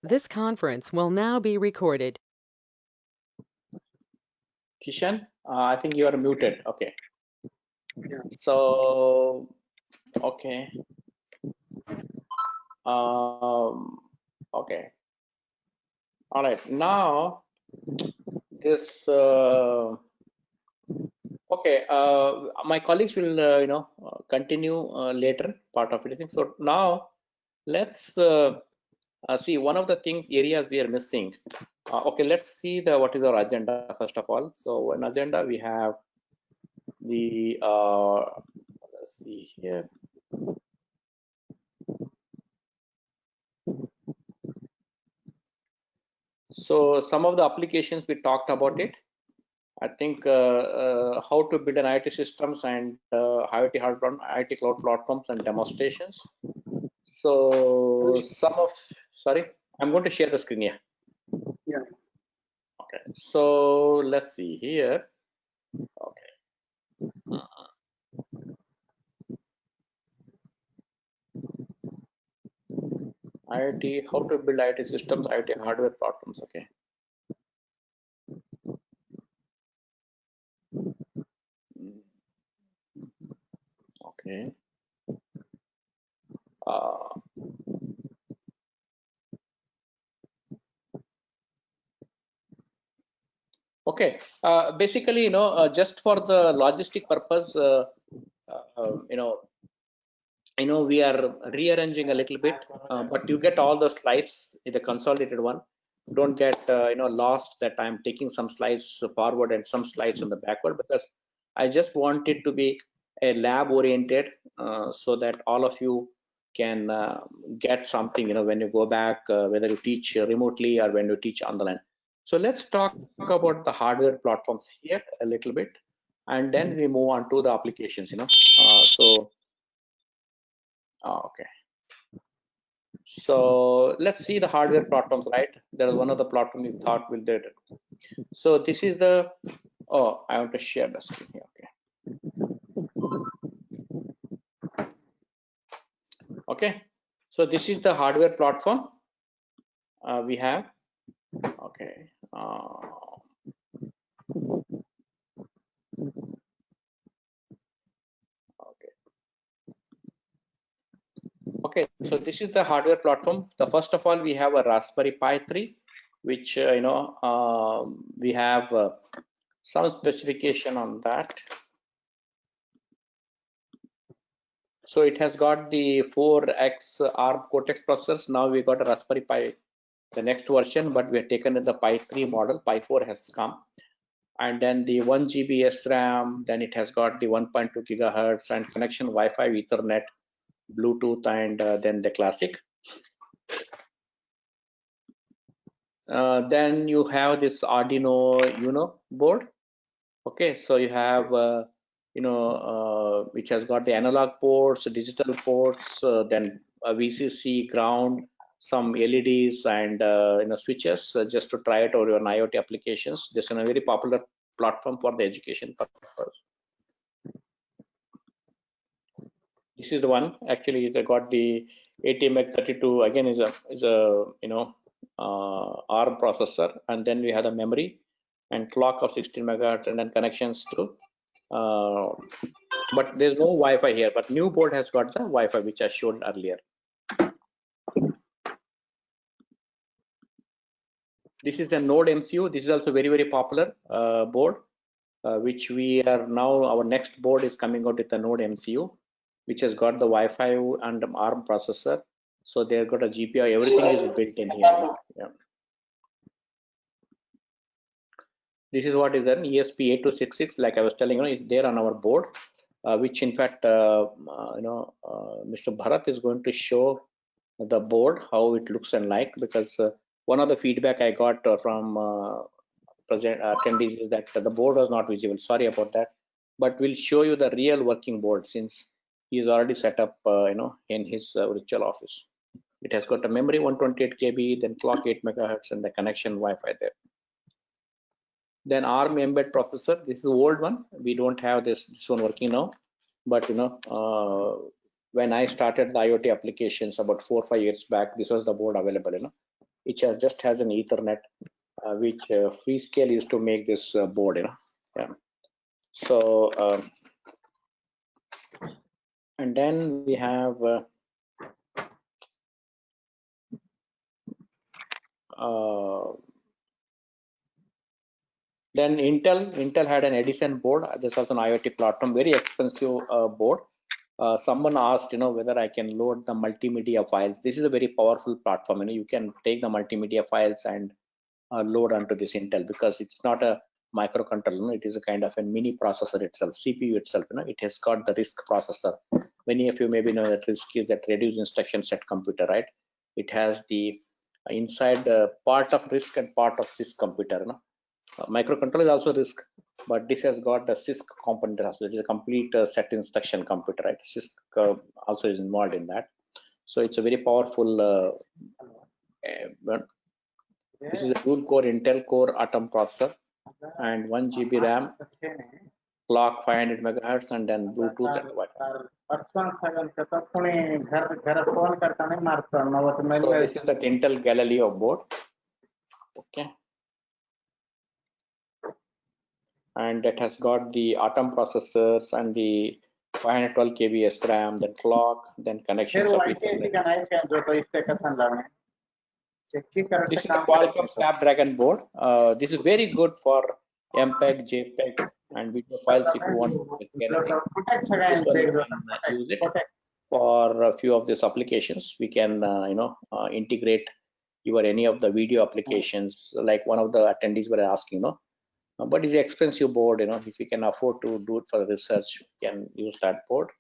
This conference will now be recorded. Kishan, I think you are muted. Okay. Yeah. So, okay. Okay. All right. Now, this. Okay. My colleagues will, continue later part of it. So now, let's see one of the things areas we are missing. Okay. Let's see what is our agenda first of all. So, an agenda we have the. Let's see here. So some of the applications we talked about it. I think how to build an IoT systems and IoT hardware, IoT cloud platforms and demonstrations. So sorry, I'm going to share the screen here. Yeah. Okay. So let's see here. Okay. IoT, how to build IoT systems, IoT hardware platforms. Okay. Okay. Okay. Basically, just for the logistic purpose, we are rearranging a little bit, but you get all the slides in the consolidated one. Don't get lost that I'm taking some slides forward and some slides on the backward, because I just want it to be a lab oriented, so that all of you can get something when you go back, whether you teach remotely or when you teach on the line. So let's talk about the hardware platforms here a little bit, and then we move on to the applications. Okay. So let's see the hardware platforms, right? There is one of the platform is thought will do it. So this is the, I want to share the screen here. Okay. Okay. So this is the hardware platform we have. Okay. Okay, so this is the hardware platform. The first of all, we have a Raspberry Pi 3, which we have some specification on that. So it has got the 4X ARM Cortex processors. Now we got a Raspberry Pi, the next version, but we have taken the Pi 3 model. Pi 4 has come, and then the 1 GB SRAM. Then it has got the 1.2 gigahertz and connection Wi-Fi, Ethernet, Bluetooth, and then the classic. Then you have this Arduino Uno board. Okay, so you have which has got the analog ports, digital ports, then VCC, ground, some LEDs, and switches, just to try it over your IoT applications. This is a very popular platform for the education purpose. This is the one. Actually, they got the ATmega32. Again, is a ARM processor, and then we have the memory and clock of 16 megahertz, and then connections to. But there's no Wi-Fi here. But new board has got the Wi-Fi, which I showed earlier. This is the Node MCU. This is also very, very popular board, which we are now. Our next board is coming out with the Node MCU, which has got the Wi-Fi and ARM processor. So they've got a GPU. Everything is built in here. Yeah. This is what is an ESP8266. Like I was telling you, is there on our board, which in fact, Mr. Bharat is going to show the board how it looks and like, because one of the feedback I got from attendees is that the board was not visible. Sorry about that, but we'll show you the real working board, since he's already set up in his virtual office. It has got a memory 128 KB, then clock 8 megahertz, and the connection Wi-Fi there. Then ARM embed processor. This is the old one. We don't have this one working now, but when I started the IoT applications about 4 or 5 years back, this was the board available. which just has an Ethernet, which Freescale used to make this board, you know. Yeah. So and then we have then Intel had an Edison board. This was an IoT platform, very expensive board. Someone asked, you know, whether I can load the multimedia files. This is a very powerful platform. You know, you can take the multimedia files and load onto this Intel, because it's not a microcontroller. You know, it is a kind of a mini processor itself, CPU itself. You know, it has got the RISC processor. Many of you maybe know that RISC is that reduced instruction set computer, right? It has the inside part of RISC and part of CISC computer. You know? Microcontroller is also RISC, but this has got the CISC component also. It is a complete set instruction computer, right? CISC also is involved in that. So it's a very powerful. This is a dual core Intel Core Atom processor and 1 GB RAM, clock 500 megahertz, and then Bluetooth and Wi-Fi. So this is the Intel Galileo board. Okay. And that has got the Atom processors and the 512 KB SRAM, then clock, then connections of Ethernet. This is the Qualcomm Snapdragon board. This is very good for MPEG, JPEG, and video files if you want to get anything. This one you can use it for a few of these applications. We can integrate your any of the video applications, like one of the attendees were asking, you know. But it's an expensive board, you know. If you can afford to do it for research, you can use that board.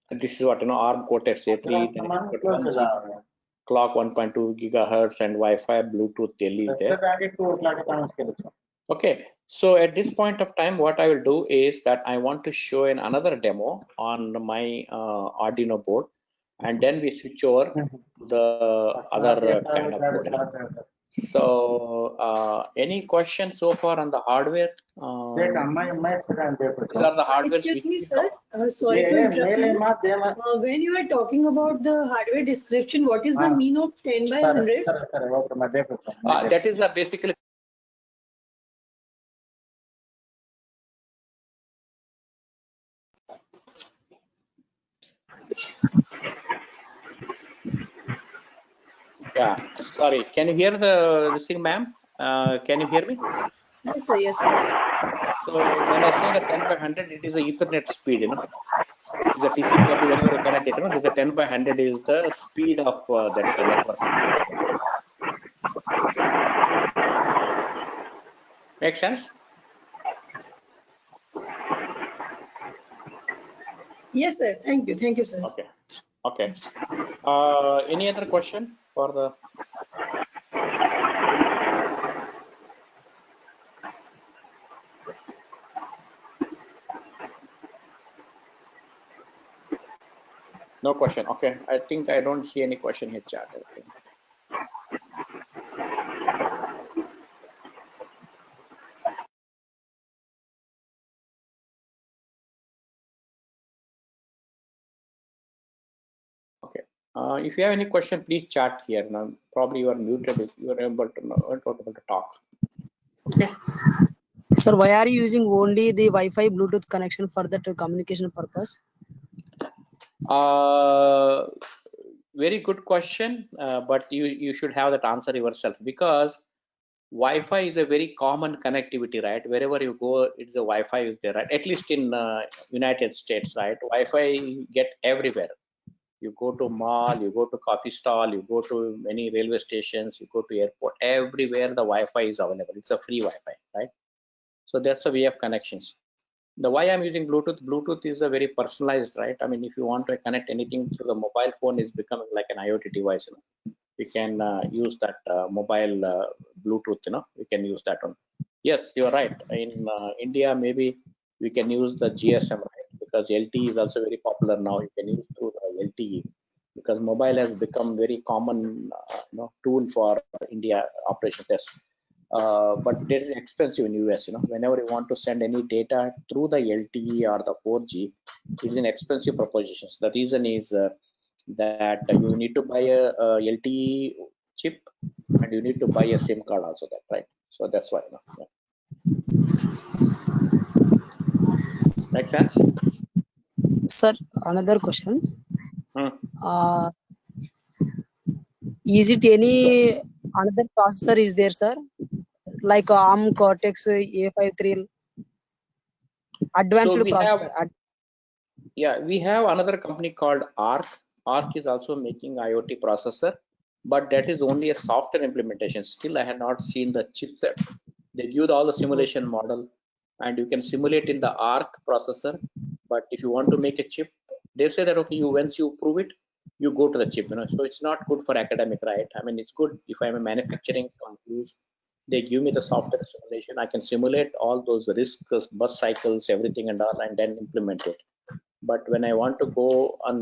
And this is what, you know, ARM Cortex A3, then 1 GB, clock 1.2 gigahertz, and Wi-Fi, Bluetooth, LE there. Okay, so at this point of time, what I will do is that I want to show another demo on my Arduino board, and then we switch over to the other kind of board. You know? So any questions so far on the hardware? These are the hardware. Excuse me, sir. Sorry to interrupt you. When you are talking about the hardware description, what is the mean of 10 by 100? That is basically. Yeah, sorry. Can you hear this thing, ma'am? Can you hear me? Yes, sir. Yes, sir. So when I say the 10 by 100, it is a Ethernet speed, you know. It's a TCP/IP whenever you connect it, you know. This is a 10 by 100 is the speed of that network. Make sense? Yes, sir. Thank you. Thank you, sir. Okay. Okay. Any other question for the? No question. Okay. I think I don't see any question here, chat. Okay. If you have any question, please chat here. Now, probably you are muted if you are able to talk. Okay. Sir, why are you using only the Wi-Fi Bluetooth connection for that communication purpose? Very good question, but you should have that answer yourself, because Wi-Fi is a very common connectivity, right? Wherever you go, it's a Wi-Fi is there, right? At least in United States, right? Wi-Fi you get everywhere. You go to mall, you go to coffee stall, you go to many railway stations, you go to airport, everywhere the Wi-Fi is available. It's a free Wi-Fi, right? So that's the way of connections. The why I'm using Bluetooth is a very personalized, right? I mean, if you want to connect anything to the mobile phone, is becoming like an IoT device. You know? We can use that mobile Bluetooth. You know, we can use that one. Yes, you're right. In India, maybe we can use the GSM, right? Because LTE is also very popular now. You can use through the LTE, because mobile has become very common tool for India operation test. But it is expensive in US. You know, whenever you want to send any data through the LTE or the 4G, it is an expensive proposition. The reason is that you need to buy a LTE chip and you need to buy a SIM card also, that right? So that's why. Yeah. Make sense? Sir, another question. Hmm. Is it any another processor is there, sir? Like ARM Cortex A53 advanced So we have, processor. yeah, we have another company called ARC. ARC is also making IoT processor, but that is only a software implementation. Still, I have not seen the chipset. They give all the simulation model, and you can simulate in the ARC processor. But if you want to make a chip, they say that okay, you once you prove it, you go to the chip. So it's not good for academic, right? I mean, it's good if I'm a manufacturing company. They give me the software simulation. I can simulate all those risks, bus cycles, everything and all, and then implement it. But when I want to go on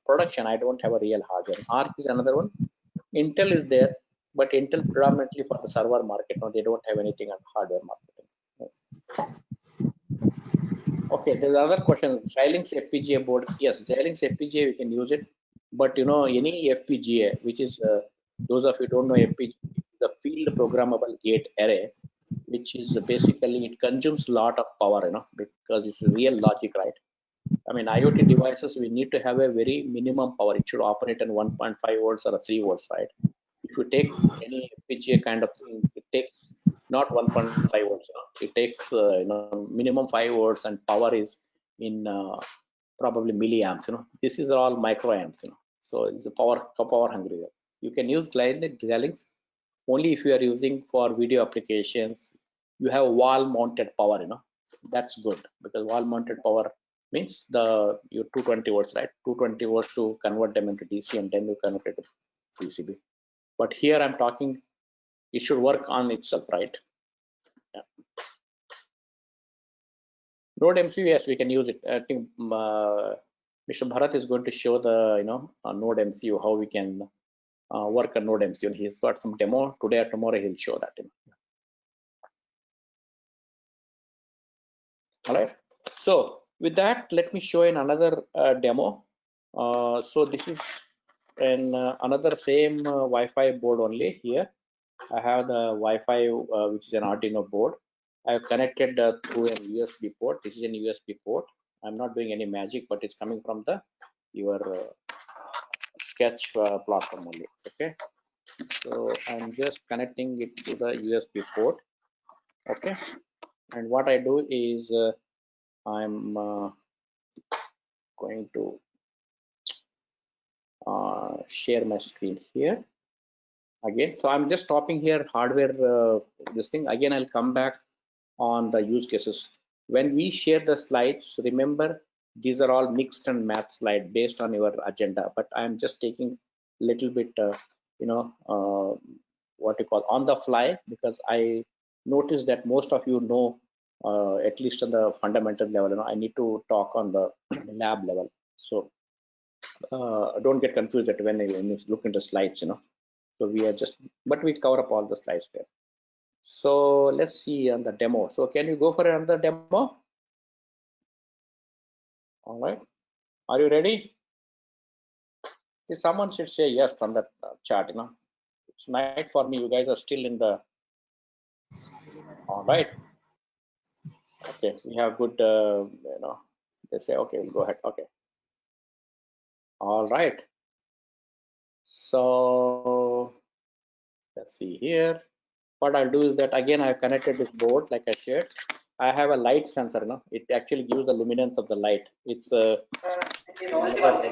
production, I don't have a real hardware. ARC is another one. Intel is there, but Intel predominantly for the server market. No, they don't have anything on hardware marketing. Okay, there's another question. Xilinx FPGA board. Yes, Xilinx FPGA we can use it, but any FPGA, which is those of you don't know FPGA, the field programmable gate array, which is basically it consumes a lot of power, because it's real logic, right? I mean, IoT devices, we need to have a very minimum power. It should operate in 1.5 volts or 3 volts, right? If you take any FPGA kind of thing, it takes not 1.5 volts. It takes minimum 5 volts, and power is in probably milliamps. This is all microamps. So it's a power hungry. You can use Xilinx only if you are using for video applications. You have wall mounted power. That's good, because wall mounted power means your 220 volts, right? 220 volts to convert them into DC, and then you convert it to PCB. But here I'm talking, it should work on itself, right? Yeah. Node MCU, yes, we can use it. I think Mr. Bharat is going to show the Node MCU, how we can work on Node MCU. He's got some demo today or tomorrow. He'll show that. All right. So with that, let me show in another demo. So this is in another same Wi-Fi board only. Here I have the Wi-Fi, which is an Arduino board. I have connected through a USB port. This is an USB port. I'm not doing any magic, but it's coming from your sketch platform only. Okay. So I'm just connecting it to the USB port. Okay. And what I do is I'm going to share my screen here again. So I'm just stopping here hardware this thing. Again, I'll come back on the use cases. When we share the slides, remember these are all mixed and matched slides based on your agenda, but I'm just taking a little bit what you call on the fly, because I noticed that most of you know at least on the fundamental level. I need to talk on the lab level, so don't get confused that when you look into slides. So we are just, but we cover up all the slides there. So let's see on the demo. So can you go for another demo? All right. Are you ready? See, someone should say yes on that chat. It's night for me. You guys are still in the. All right. Okay. We have good. They say okay. We'll go ahead. Okay. All right. So let's see here. What I'll do is that again I have connected this board like I shared. I have a light sensor. It actually gives the luminance of the light. It's sensor here. So what I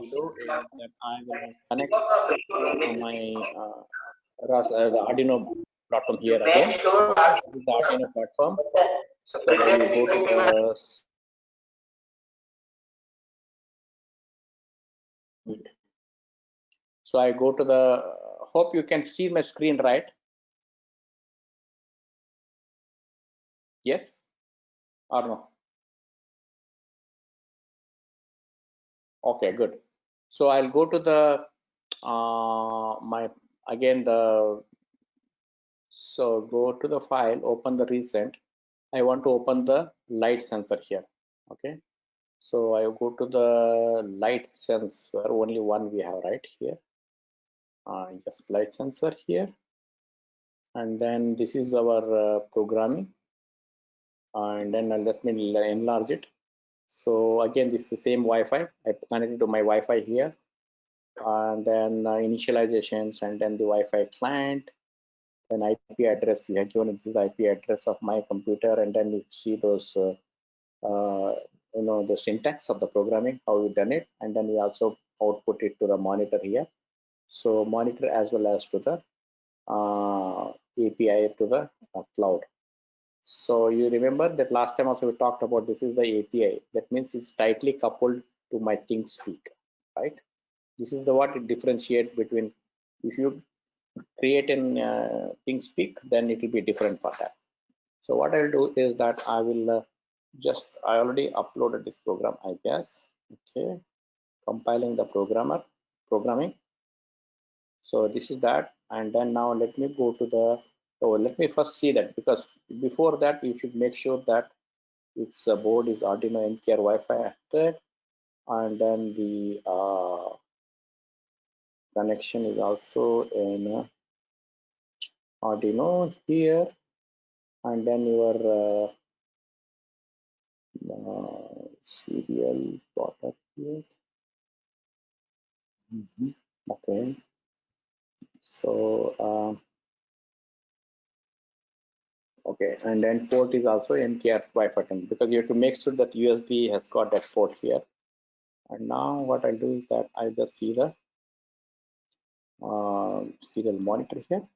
do is that I will connect my the Arduino platform here again. This is the Arduino platform. So you go to the. So I go to the. Hope you can see my screen, right? Yes or no? Okay, good. So I'll go to the so go to the file, open the recent. I want to open the light sensor here. Okay. So I go to the light sensor, only one we have right here. Just light sensor here. And then this is our programming. And then let me enlarge it. So again, this is the same Wi-Fi. I connected to my Wi-Fi here. And then initializations, and then the Wi-Fi client. Then IP address, we have given this is the IP address of my computer, and then you see those the syntax of the programming, how we done it, and then we also output it to the monitor here. So monitor as well as to the API to the cloud. So you remember that last time also we talked about this is the API. That means it's tightly coupled to my ThingSpeak, right? This is the what it differentiate between. If you create in ThingSpeak, then it will be different for that. So what I'll do is that I will I already uploaded this program, I guess. Okay, compiling the programming. So this is that, and then now let me go to the. Oh, let me first see that, because before that you should make sure that its board is Arduino NKR Wi-Fi active, and then the connection is also in Arduino here, and then your serial product here. Okay, so okay, and then port is also NKR Wi-Fi 10, because you have to make sure that USB has got that port here. And now what I'll do is that I just see the serial monitor here.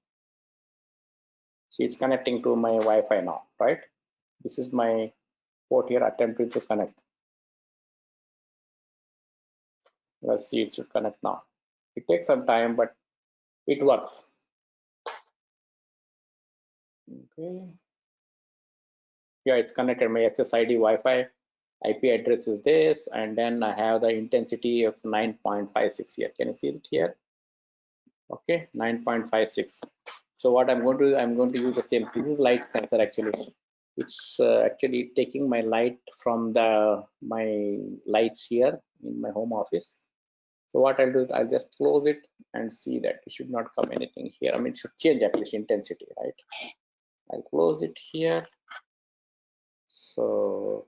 See, it's connecting to my Wi-Fi now, right? This is my port here, attempting to connect. Let's see, it should connect now. It takes some time, but it works. Okay. Yeah, it's connected. My SSID Wi-Fi IP address is this, and then I have the intensity of 9.56 here. Can you see it here? Okay, 9.56. So what I'm going to do, I'm going to use the same. This is light sensor actually. It's actually taking my light from my lights here in my home office. So what I'll do, I'll just close it and see that it should not come anything here. I mean, it should change at least intensity, right? I'll close it here. So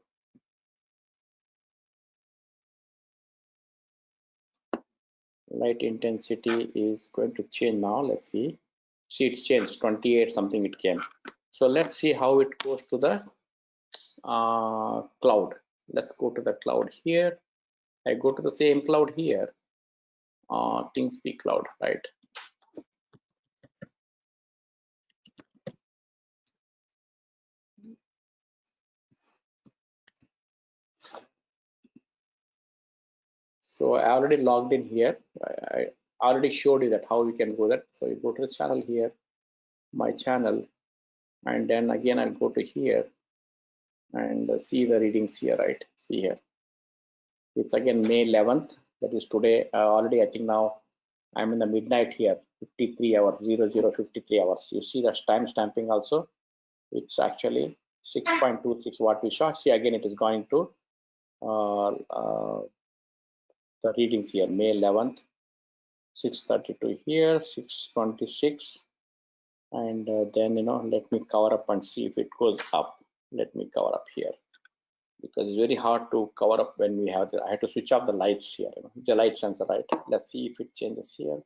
light intensity is going to change now. Let's see. See, it's changed 28 something it came. So let's see how it goes to the cloud. Let's go to the cloud here. I go to the same cloud here, ThingSpeak cloud, right? So I already logged in here. I already showed you that how you can go that. So you go to this channel here, my channel, and then again I'll go to here and see the readings here, right? See here. It's again May 11th. That is today. Already I think now I'm in the midnight here. 53 hours, 0053 hours. You see the time stamping also. It's actually 6.26 watt we saw. See again it is going to the readings here, May 11th, 6:32 here, 6:26, and then let me cover up and see if it goes up. Let me cover up here, because it's very hard to cover up when we have I have to switch off the lights here, the light sensor, right? Let's see if it changes here.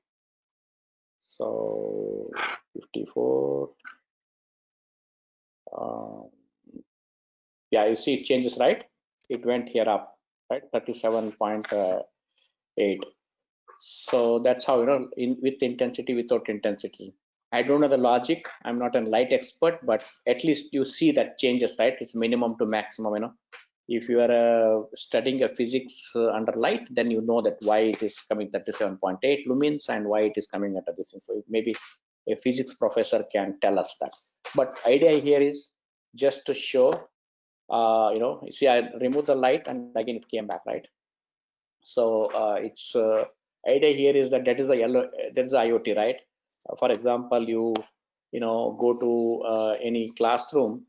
So 54. Yeah, you see it changes, right? It went here up, right? 37.8. So that's how, with intensity, without intensity. I don't know the logic. I'm not a light expert, but at least you see that changes, right? It's minimum to maximum, If you are studying a physics under light, then you know that why it is coming 37.8 lumens and why it is coming at this. So maybe a physics professor can tell us that. But idea here is just to show, you see, I removed the light and again it came back, right? So it's idea here is that is the yellow, that is the IoT, right? For example, you go to any classroom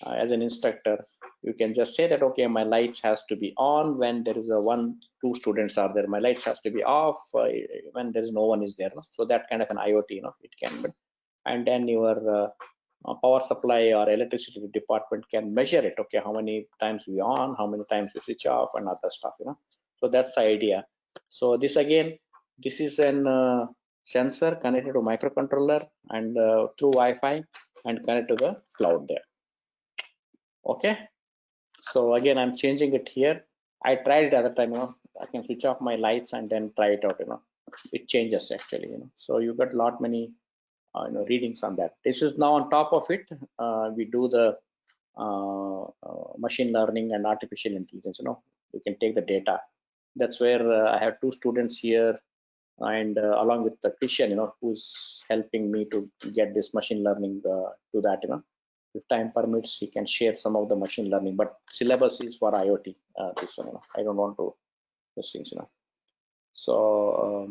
as an instructor, you can just say that, okay, my lights has to be on when there is a 1-2 students are there. My lights has to be off when there is no one is there. No? So that kind of an IoT, it can be. And then your power supply or electricity department can measure it. Okay, how many times we on, how many times we switch off, and other stuff. So that's the idea. So this again, this is an sensor connected to microcontroller and through Wi-Fi and connect to the cloud there. Okay, so again I'm changing it here. I tried it at the time. I can switch off my lights and then try it out. It changes actually. So you got lot many readings on that. This is now on top of it. We do the machine learning and artificial intelligence. You can take the data. That's where I have 2 students here, and along with the Christian, who's helping me to get this machine learning to that. If time permits, he can share some of the machine learning, but syllabus is for IoT. This one, I don't want to those things. So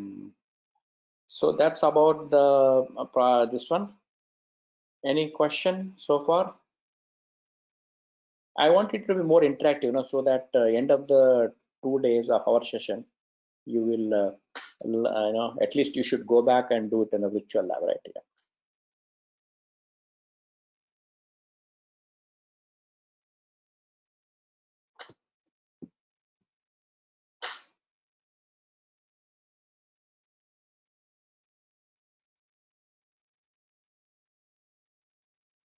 so that's about the this one. Any question so far? I want it to be more interactive, so that end of the 2 days of our session, you will, at least you should go back and do it in a virtual lab, right? Yeah.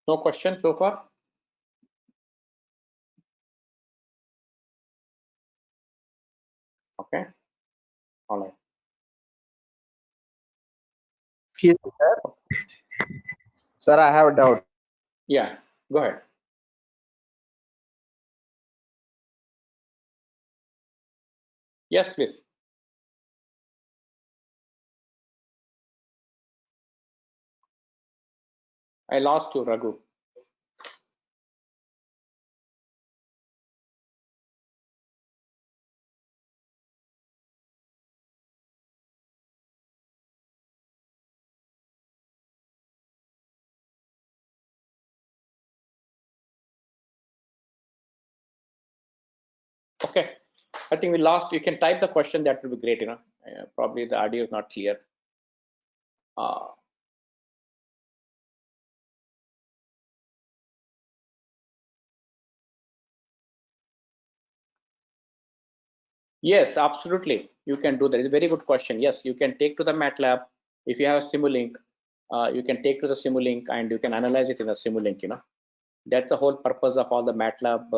No question so far? Okay. All right. Yes, sir. Sir, I have a doubt. Yeah, go ahead. Yes, please. I lost you, Raghu. Okay, I think we lost. You can type the question. That would be great. Probably the audio is not clear. Yes, absolutely. You can do that. It's a very good question. Yes, you can take to the MATLAB. If you have a Simulink, you can take to the Simulink and you can analyze it in a Simulink. That's the whole purpose of all the MATLAB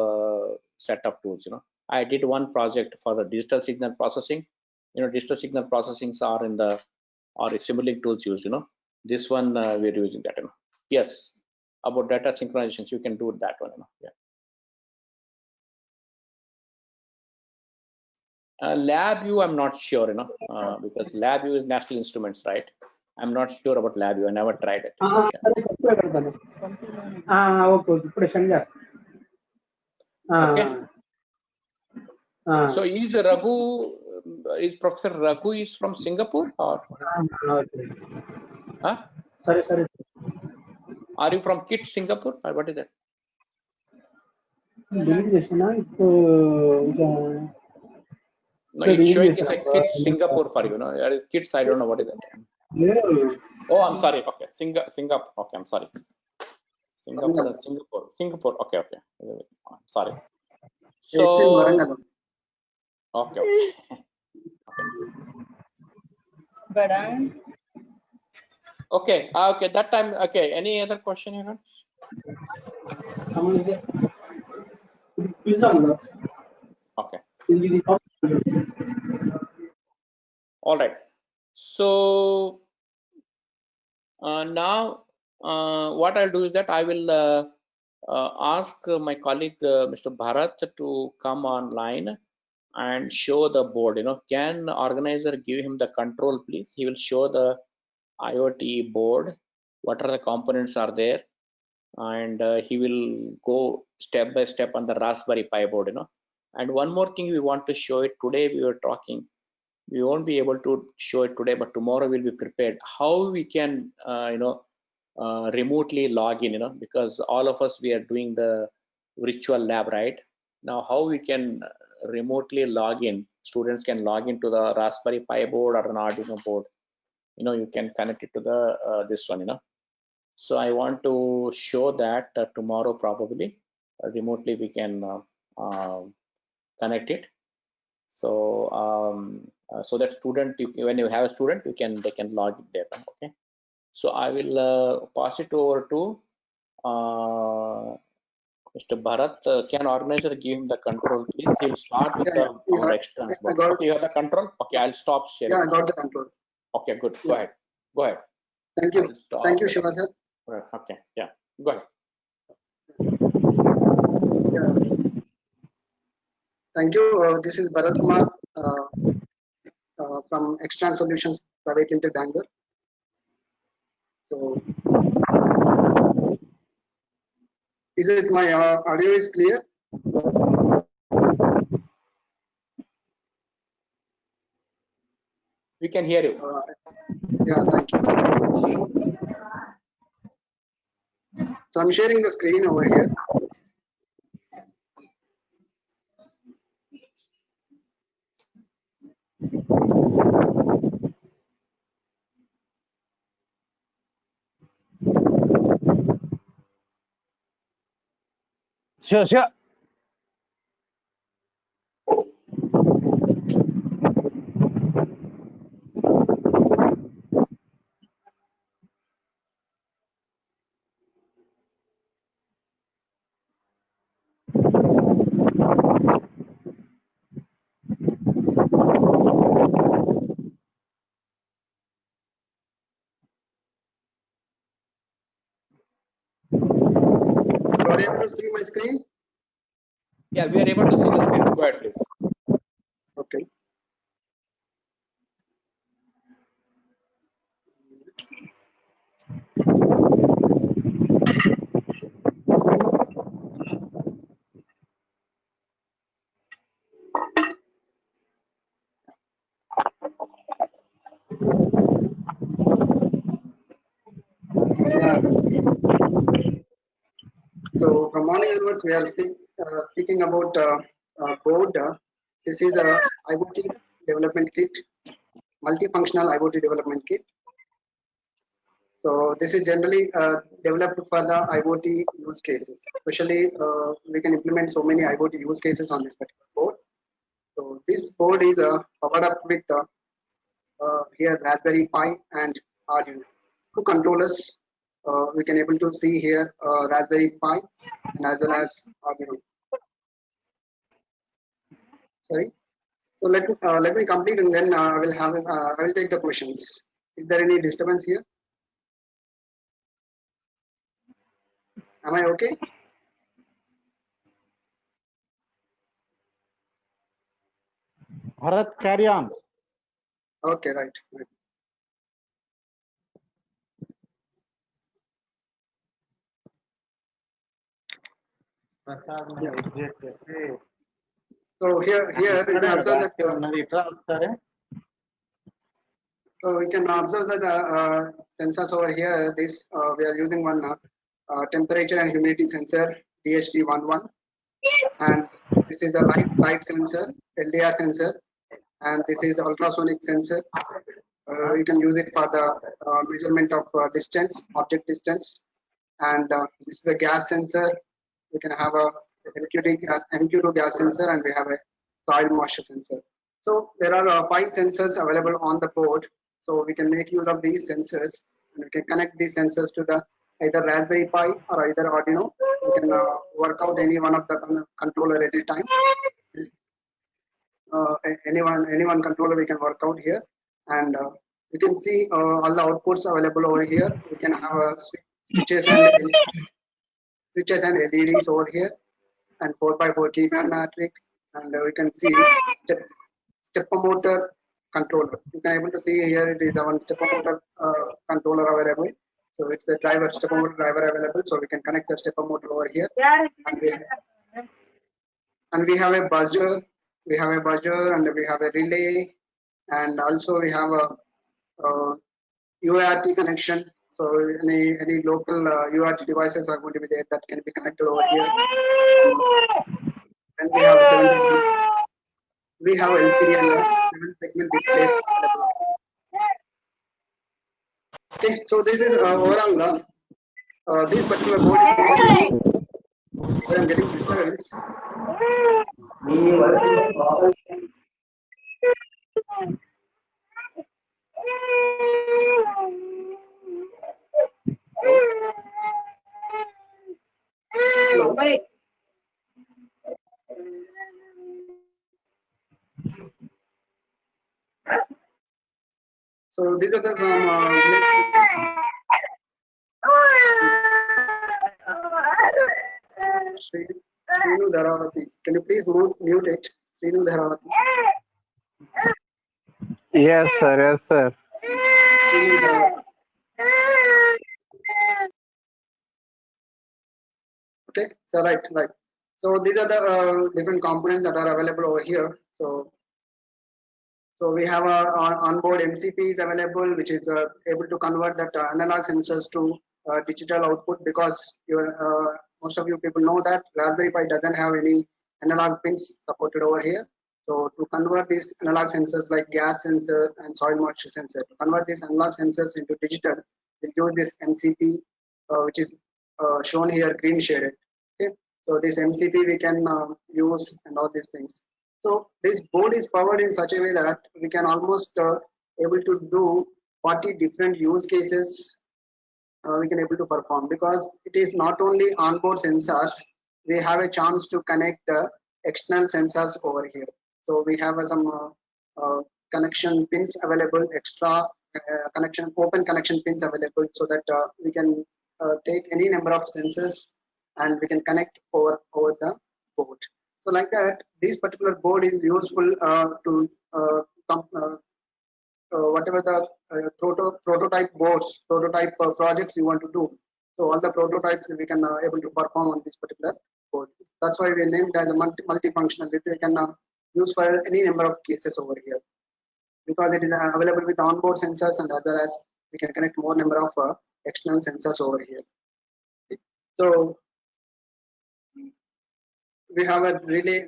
set of tools. I did one project for the digital signal processing. Digital signal processings are in the Simulink tools used. This one we're using that. Yes, about data synchronizations, you can do that one. Yeah. LabVIEW, I'm not sure, because LabVIEW is National Instruments, right? I'm not sure about LabVIEW. I never tried it. Okay. So is Raghu, is Professor Raghu is from Singapore or? Huh? Sorry. Are you from KIT Singapore or what is that? No, it's showing it's like KIT Singapore for you. There is KITS. I don't know what is that. Oh, I'm sorry. Okay, Singapore. Okay, I'm sorry. Singapore. Okay. I'm sorry. So. Okay. Okay. Okay. That time. Okay. Any other question you have? Okay. All right. So now what I'll do is that I will ask my colleague Mr. Bharat to come online and show the board. Can the organizer give him the control, please? He will show the IoT board. What are the components are there, and he will go step by step on the Raspberry Pi board. And one more thing we want to show it today. We were talking. We won't be able to show it today, but tomorrow we'll be prepared how we can remotely log in, because all of us, we are doing the virtual lab, right? Now, how we can remotely log in, students can log into the Raspberry Pi board or an Arduino board. You can connect it to the this one, So I want to show that tomorrow probably remotely we can connect it. So so that student, when you have a student, they can log in there. Okay. So I will pass it over to Mr. Bharat. Can organizer give him the control, please? He'll start with our external board. Okay, you have the control. Okay, I'll stop sharing. Yeah, I got the control. Okay, good. Go ahead. Go ahead. Thank you. Thank you, Shiva sir. Right. Okay. Yeah. Go ahead. Yeah. Thank you. This is Bharat Kumar from Extran Solutions Private Limited, Bangalore. So, is it my audio is clear? We can hear you. Yeah, thank you. So I'm sharing the screen over here. Sure, sure. Are you able to see my screen? Yeah, we are able to see the screen. Go ahead, please. Okay. Yeah. So from morning onwards, we are speaking about board. This is a IoT development kit, multifunctional IoT development kit. So this is generally developed for the IoT use cases. Especially, we can implement so many IoT use cases on this particular board. So this board is powered up with here Raspberry Pi and Arduino. Two controllers. We can able to see here Raspberry Pi and as well as Arduino. Sorry. So let me complete and then I will take the questions. Is there any disturbance here? Am I okay? Bharat, carry on. Okay, right. Yeah. So here you can observe that. So we can observe that sensors over here. This we are using one temperature and humidity sensor DHT11, and this is the light sensor LDR sensor, and this is the ultrasonic sensor. You can use it for the measurement of distance, object distance, and this is the gas sensor. We can have a MQ2 gas sensor, and we have a soil moisture sensor. So there are 5 sensors available on the board. So we can make use of these sensors, and we can connect these sensors to the either Raspberry Pi or either Arduino. We can work out any one of the controller at a time. Anyone controller we can work out here, and you can see all the outputs available over here. We can have switches and LEDs over here, and 4x4 keypad matrix, and we can see stepper motor controller. You can able to see here it is one stepper motor controller available. So it's the stepper motor driver available. So we can connect the stepper motor over here, and we have a buzzer. We have a buzzer, and we have a relay, and also we have a UART connection. So any local UART devices are going to be there that can be connected over here. Then we have 7 segment. We have LCD and 7-segment displays available. Okay, so this is overall this particular board is going to. I'm getting disturbance. Hello. So these are the Srinu Dharavati. Can you please mute it? Srinu Dharavati. Yes, sir. Yes, sir. Srinu Dharavati. Okay, so right. So these are the different components that are available over here. So we have onboard MCP is available, which is able to convert that analog sensors to digital output, because most of you people know that Raspberry Pi doesn't have any analog pins supported over here. So to convert these analog sensors like gas sensor and soil moisture sensor, to convert these analog sensors into digital, we use this MCP, which is shown here green shaded. Okay, so this MCP we can use and all these things. So this board is powered in such a way that we can almost able to do 40 different use cases we can able to perform, because it is not only onboard sensors, we have a chance to connect external sensors over here. So we have some connection pins available, extra open connection pins available, so that we can take any number of sensors and we can connect over the board. So like that, this particular board is useful to whatever the prototype boards, prototype projects you want to do. So all the prototypes we can able to perform on this particular board. That's why we named as a multifunctional. We can use for any number of cases over here, because it is available with onboard sensors, and as well as we can connect more number of external sensors over here. Okay. So we have a relay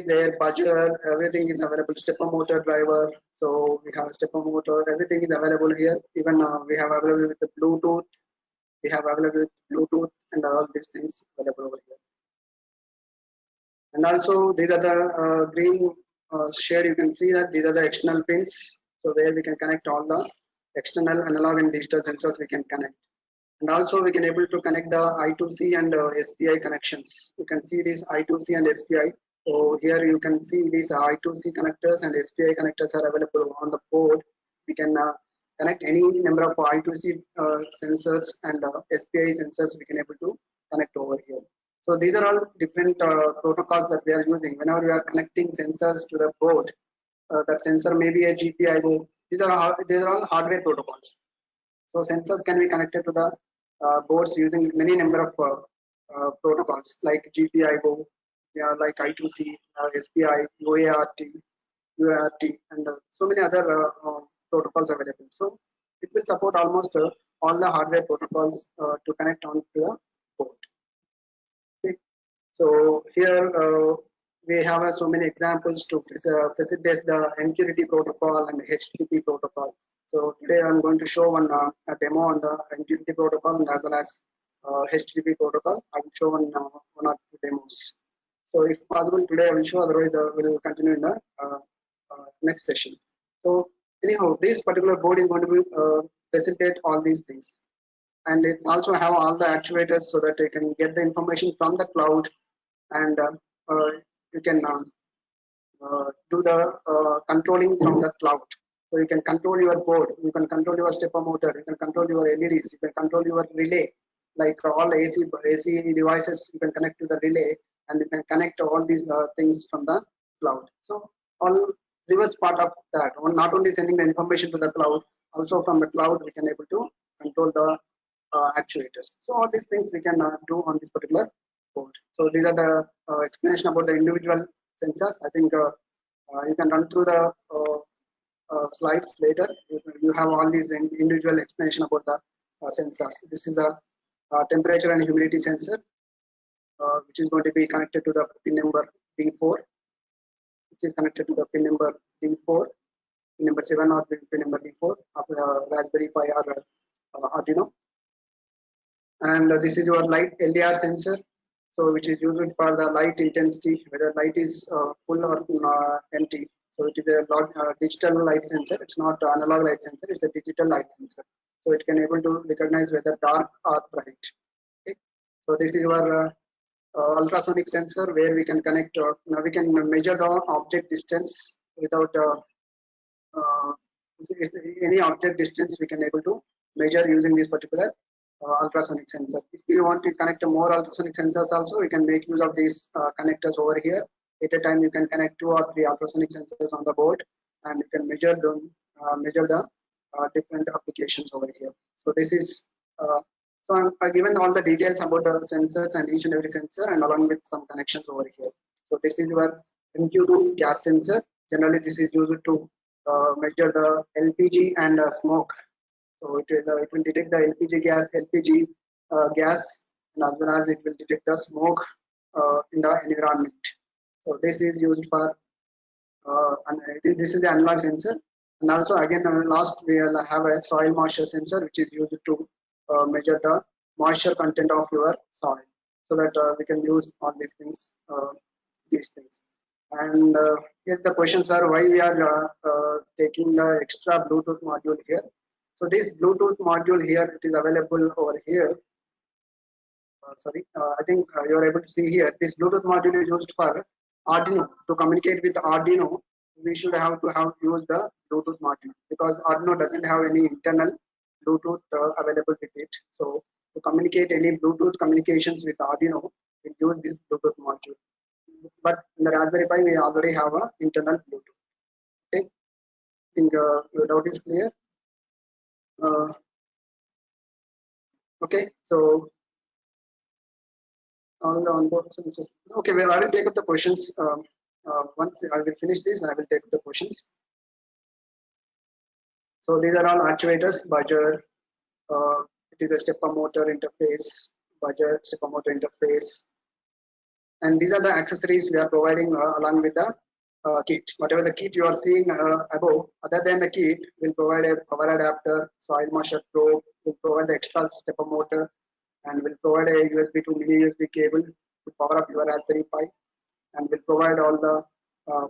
there, buzzer, everything is available, stepper motor driver. So we have a stepper motor, everything is available here. Even we have available with the Bluetooth, we have available with Bluetooth, and all these things available over here. And also these are the green shade, you can see that these are the external pins. So where we can connect all the external analog and digital sensors we can connect. And also we can able to connect the I2C and SPI connections. You can see this I2C and SPI. So here you can see these I2C connectors and SPI connectors are available on the board. We can connect any number of I2C sensors and SPI sensors we can able to connect over here. So these are all different protocols that we are using. Whenever we are connecting sensors to the board, that sensor may be a GPIO. These are all hardware protocols. So sensors can be connected to the boards using many number of protocols like GPIO, like I2C, SPI, UART, and so many other protocols available. So it will support almost all the hardware protocols to connect on to the board. Okay. So here we have so many examples to facilitate the MQTT protocol and HTTP protocol. So today I'm going to show a demo on the MQTT protocol, and as well as HTTP protocol. I will show one or two demos. So if possible today I will show, otherwise we'll continue in the next session. So anyhow, this particular board is going to be facilitate all these things, and it also have all the actuators so that you can get the information from the cloud, and you can do the controlling from the cloud. So you can control your board, you can control your stepper motor, you can control your LEDs, you can control your relay, like all the AC devices you can connect to the relay, and you can connect all these things from the cloud. So all reverse part of that, not only sending the information to the cloud, also from the cloud we can able to control the actuators. So all these things we can do on this particular board. So these are the explanation about the individual sensors. I think you can run through the slides later. You have all these individual explanation about the sensors. This is the temperature and humidity sensor, which is going to be connected to the pin number D4, which is connected to the pin number D4, pin number 7 or pin number D4 of the Raspberry Pi or Arduino. And this is your light LDR sensor, so which is used for the light intensity, whether light is full or empty. So it is a digital light sensor. It's not analog light sensor. It's a digital light sensor. So it can able to recognize whether dark or bright. Okay. So this is your ultrasonic sensor where we can connect. Now we can measure the object distance without any object distance. We can able to measure using this particular ultrasonic sensor. If you want to connect more ultrasonic sensors also, you can make use of these connectors over here. At a time, you can connect 2 or 3 ultrasonic sensors on the board, and you can measure them, measure the different applications over here. So this is so I'm given all the details about the sensors and each and every sensor, and along with some connections over here. So this is your MQ2 gas sensor. Generally, this is used to measure the LPG and smoke. So it will detect the LPG gas, and as well as it will detect the smoke in the environment. So this is used for and this is the analog sensor. And also again last we will have a soil moisture sensor, which is used to measure the moisture content of your soil, so that we can use all these things. And here the questions are why we are taking the extra Bluetooth module here. So this Bluetooth module here, it is available over here. I think you are able to see here. This Bluetooth module is used for Arduino. To communicate with Arduino, we should have to use the Bluetooth module, because Arduino doesn't have any internal Bluetooth available with it. So to communicate any Bluetooth communications with Arduino, we use this Bluetooth module. But in the Raspberry Pi, we already have an internal Bluetooth. Okay, I think your doubt is clear. Okay, so all the onboard sensors. Okay, well, I will take up the questions. Once I will finish this, I will take up the questions. So these are all actuators, buzzer. It is a stepper motor interface, buzzer, stepper motor interface. And these are the accessories we are providing along with the kit. Whatever the kit you are seeing above, other than the kit, will provide a power adapter, soil moisture probe, will provide the extra stepper motor, and will provide a USB to mini USB cable to power up your Raspberry Pi, and will provide all the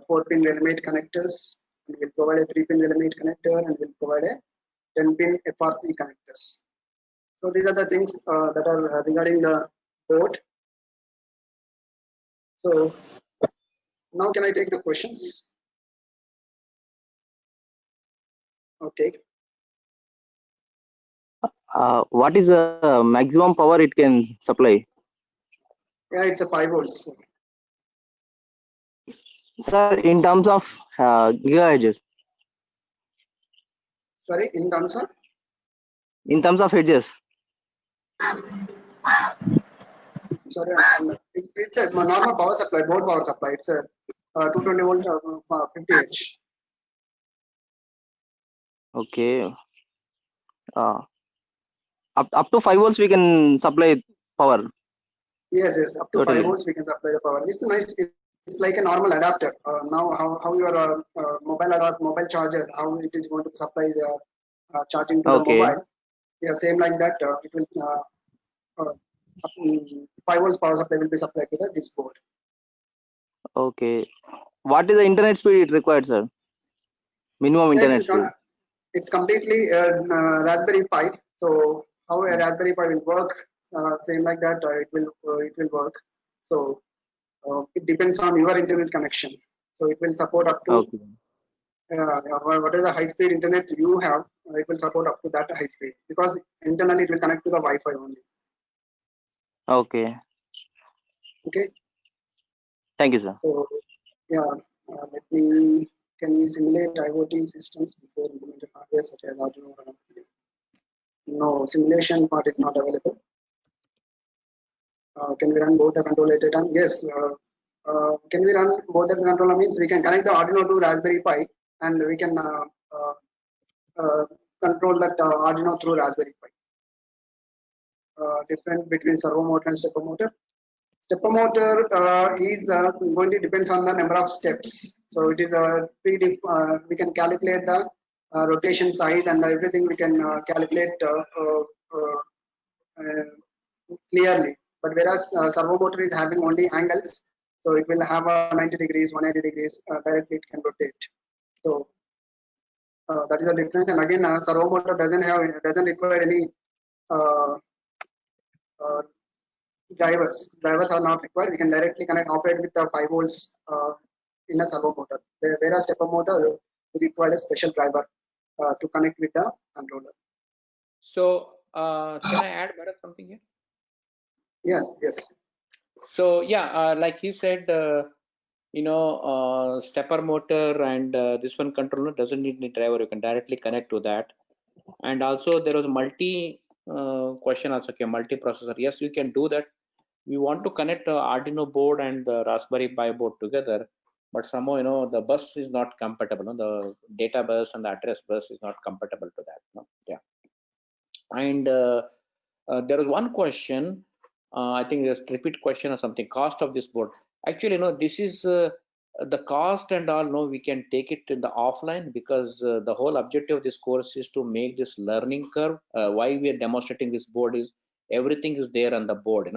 4-pin relemate connectors, and will provide a 3-pin relemate connector, and will provide a 10-pin FRC connectors. So these are the things that are regarding the board. So now can I take the questions? Okay. What is the maximum power it can supply? Yeah, it's a 5 volts. Sir, in terms of gigahertz. Sorry, in terms of? In terms of hertz. Sorry, it's a normal power supply, board power supply. It's a 220 volt 50 H. Okay. Up to 5 volts we can supply power. Yes, up to Totally. 5 volts we can supply the power. It's nice. It's like a normal adapter. Now, how your mobile charger, how it is going to supply the charging to the mobile. Yeah, same like that. It will 5 volts power supply will be supplied to this board. Okay. What is the internet speed it required, sir? Minimum internet speed. It's completely Raspberry Pi. So how a Raspberry Pi will work, same like that. It will work. So it depends on your internet connection. So it will support up to whatever the high speed internet you have. It will support up to that high speed, because internally it will connect to the Wi-Fi only. Okay. Okay. Thank you, sir. So yeah, can we simulate IoT systems before implementing hardware such as Arduino? No, simulation part is not available. Can we run both the control at a time? Yes. Can we run both the controller? Means we can connect the Arduino to Raspberry Pi, and we can control that Arduino through Raspberry Pi. different between servo motor and stepper motor. Stepper motor is going to depends on the number of steps. So it is we can calculate the rotation size and everything we can calculate clearly. But whereas servo motor is having only angles, so it will have a 90 degrees, 180 degrees, directly it can rotate. So that is the difference. And again, servo motor doesn't require any drivers. Drivers are not required. We can directly operate with the 5 volts in a servo motor. Whereas stepper motor, we require a special driver to connect with the controller. So can I add Bharat something here? Yes, yes. So yeah, like he said, stepper motor and this one controller doesn't need any driver. You can directly connect to that. And also there was a multi question also, okay, multi-processor. Yes, you can do that. We want to connect Arduino board and the Raspberry Pi board together, but somehow the bus is not compatible. The data bus and the address bus is not compatible to that. Yeah. And there was one question. I think there's a repeat question or something. Cost of this board. Actually, this is the cost and all. No, we can take it in the offline, because the whole objective of this course is to make this learning curve. Why we are demonstrating this board is everything is there on the board.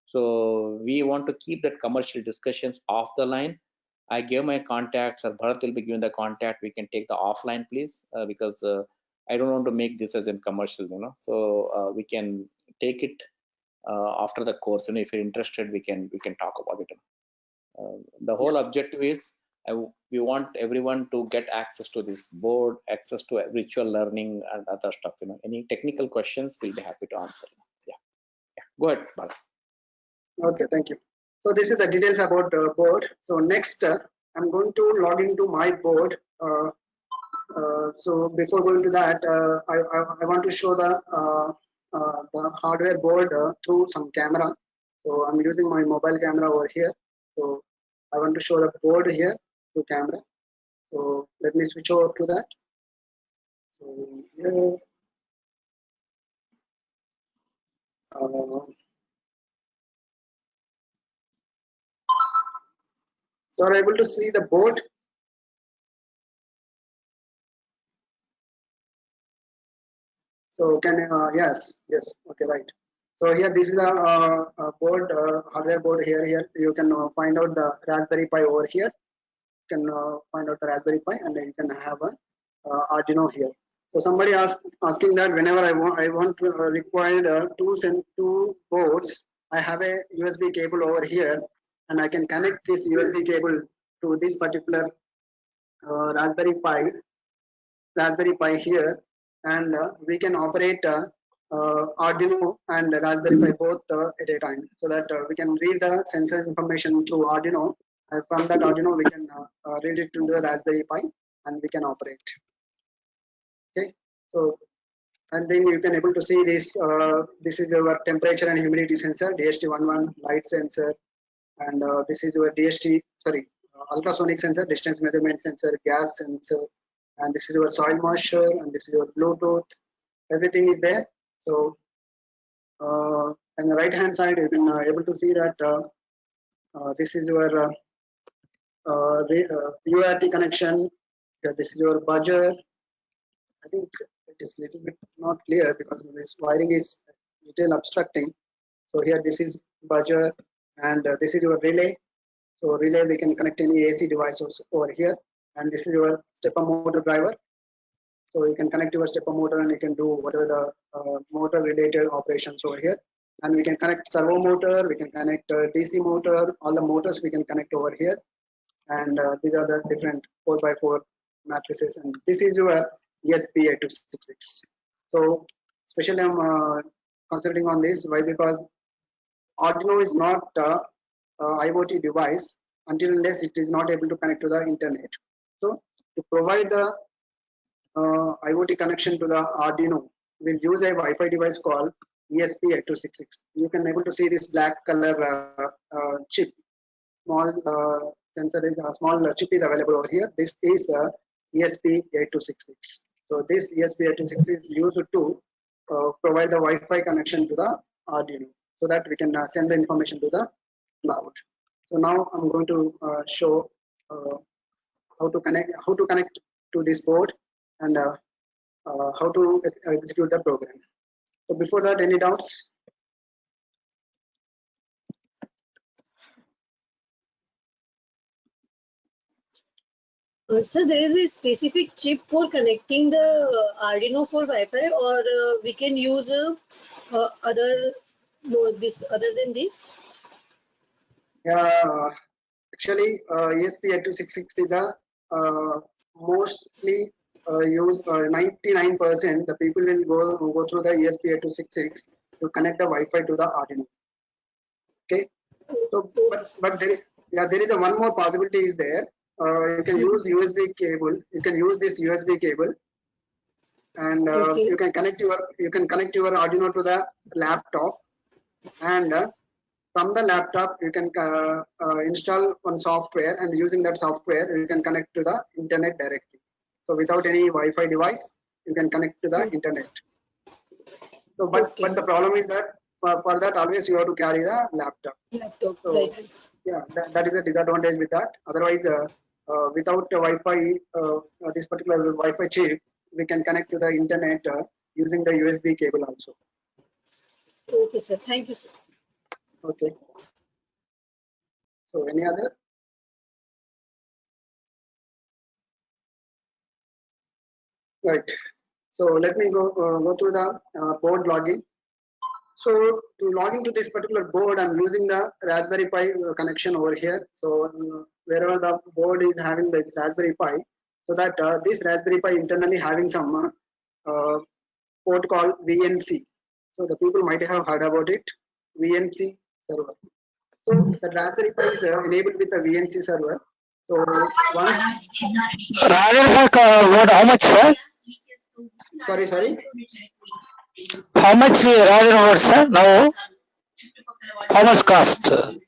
So we want to keep that commercial discussions off the line. I gave my contacts, or Bharat will be given the contact. We can take the offline, please, because I don't want to make this as in commercial, So we can take it after the course. If you're interested, we can talk about it. The whole objective is we want everyone to get access to this board, access to virtual learning and other stuff. Any technical questions, we'll be happy to answer. Yeah. Go ahead, Bharat. Okay, thank you. So this is the details about board. So next, I'm going to log into my board. So before going to that, I want to show the hardware board through some camera. So I'm using my mobile camera over here. So I want to show the board here through camera. So let me switch over to that. So here, so are able to see the board? So can yes, okay, right. So here this is a board, hardware board here. You can find out the Raspberry Pi over here. You can find out the Raspberry Pi, and then you can have a Arduino here. So somebody asking that whenever I want to require two boards, I have a USB cable over here, and I can connect this USB cable to this particular Raspberry Pi here, and we can operate Arduino and Raspberry Pi both at a time, so that we can read the sensor information through Arduino. From that Arduino, we can read it to the Raspberry Pi, and we can operate. Okay, so and then you can able to see this. This is your temperature and humidity sensor, DHT11, light sensor, and this is your ultrasonic sensor, distance measurement sensor, gas sensor, and this is your soil moisture, and this is your Bluetooth. Everything is there. So on the right hand side, you can able to see that this is your UART connection. This is your buzzer. I think it is little bit not clear because this wiring is little obstructing. So here this is buzzer, and this is your relay. So relay, we can connect any AC devices over here, and this is your stepper motor driver. So you can connect your stepper motor, and you can do whatever the motor related operations over here. And we can connect servo motor, we can connect DC motor, all the motors we can connect over here. And these are the different 4x4 matrices. And this is your ESP8266. So especially I'm concentrating on this. Why? Because Arduino is not IoT device until unless it is not able to connect to the internet. So to provide the IoT connection to the Arduino, we'll use a Wi-Fi device called ESP8266. You can able to see this black color chip. Small sensor is small chip is available over here. This is ESP8266. So this ESP8266 is used to provide the Wi-Fi connection to the Arduino, so that we can send the information to the cloud. So now I'm going to show how to connect to this board and how to execute the program. So before that, any doubts? So there is a specific chip for connecting the Arduino for Wi-Fi, or we can use other other than this? Yeah, actually, ESP8266 is the mostly used. 99% the people will go through the ESP8266 to connect the Wi-Fi to the Arduino. Okay, so but there is a one more possibility is there. You can use USB cable. You can use this USB cable, and you can connect your Arduino to the laptop, and from the laptop you can install one software, and using that software you can connect to the internet directly. So without any Wi-Fi device, you can connect to the internet. So but the problem is that for that always you have to carry the laptop. So Right. yeah, that is a disadvantage with that. Otherwise, without Wi-Fi, this particular Wi-Fi chip, we can connect to the internet using the USB cable also. Okay, sir. Thank you, sir. Okay. So any other? Right. So let me go through the board login. So to log into this particular board, I'm using the Raspberry Pi connection over here. So wherever the board is having this Raspberry Pi, so that this Raspberry Pi internally having some port called VNC. So the people might have heard about it, VNC server. So the Raspberry Pi is enabled with the VNC server. So once, what? How much, sir? sorry. How much Rajan sir? Now, how much cost? I'm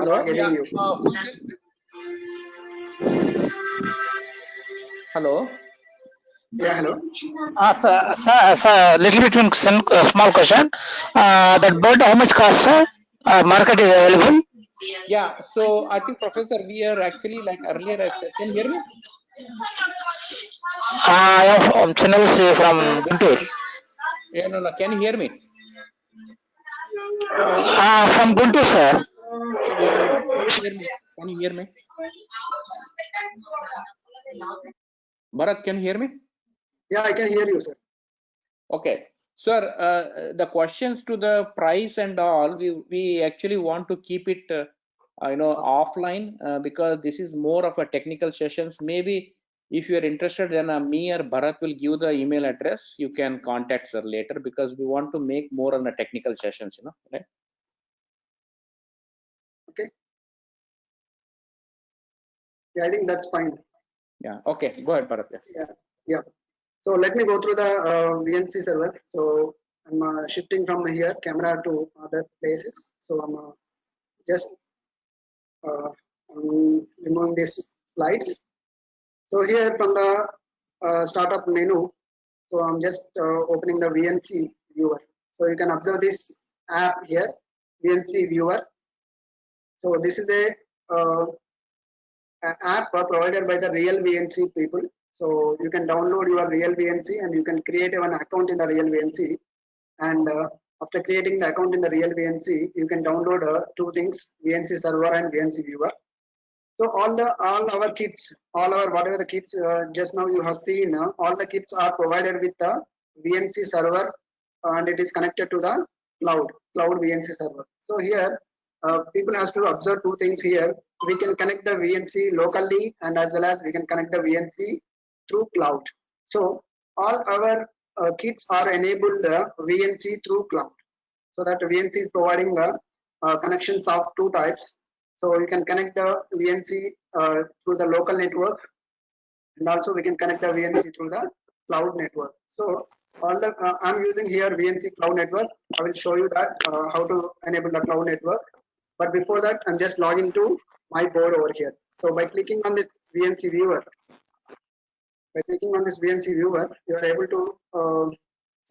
not getting you. Hello. Yeah, hello. Sir, little bit small question. That bird, how much cost, sir? Market is available. Yeah, so I think Professor, we are actually like earlier I said, can you hear me? I have channels from Guntur. Yeah, no, can you hear me? From Guntur, sir. Yeah, can you hear me? Can you hear me? Bharat, can you hear me? Yeah, I can hear you, sir. Okay, sir, the questions to the price and all, we actually want to keep it, offline because this is more of a technical sessions. Maybe if you are interested, then me or Bharat will give the email address. You can contact sir later because we want to make more on the technical sessions, right? Okay. Yeah, I think that's fine. Yeah. Okay. Go ahead, Bharat. Yeah. So let me go through the VNC server. So I'm shifting from here camera to other places. So I'm just I'm removing these slides. So here from the startup menu, so I'm just opening the VNC viewer. So you can observe this app here, VNC viewer. So this is a app provided by the Real VNC people. So you can download your Real VNC and you can create an account in the Real VNC. And after creating the account in the Real VNC, you can download two things: VNC server and VNC viewer. So all our kits, whatever the kits just now you have seen, all the kits are provided with the VNC server, and it is connected to the cloud VNC server. So here people has to observe two things here. We can connect the VNC locally, and as well as we can connect the VNC through cloud. So all our kits are enabled VNC through cloud. So that VNC is providing connections of two types. So you can connect the VNC through the local network, and also we can connect the VNC through the cloud network. So all the I'm using here VNC cloud network. I will show you that how to enable the cloud network. But before that, I'm just logging to my board over here. So by clicking on this VNC viewer, you are able to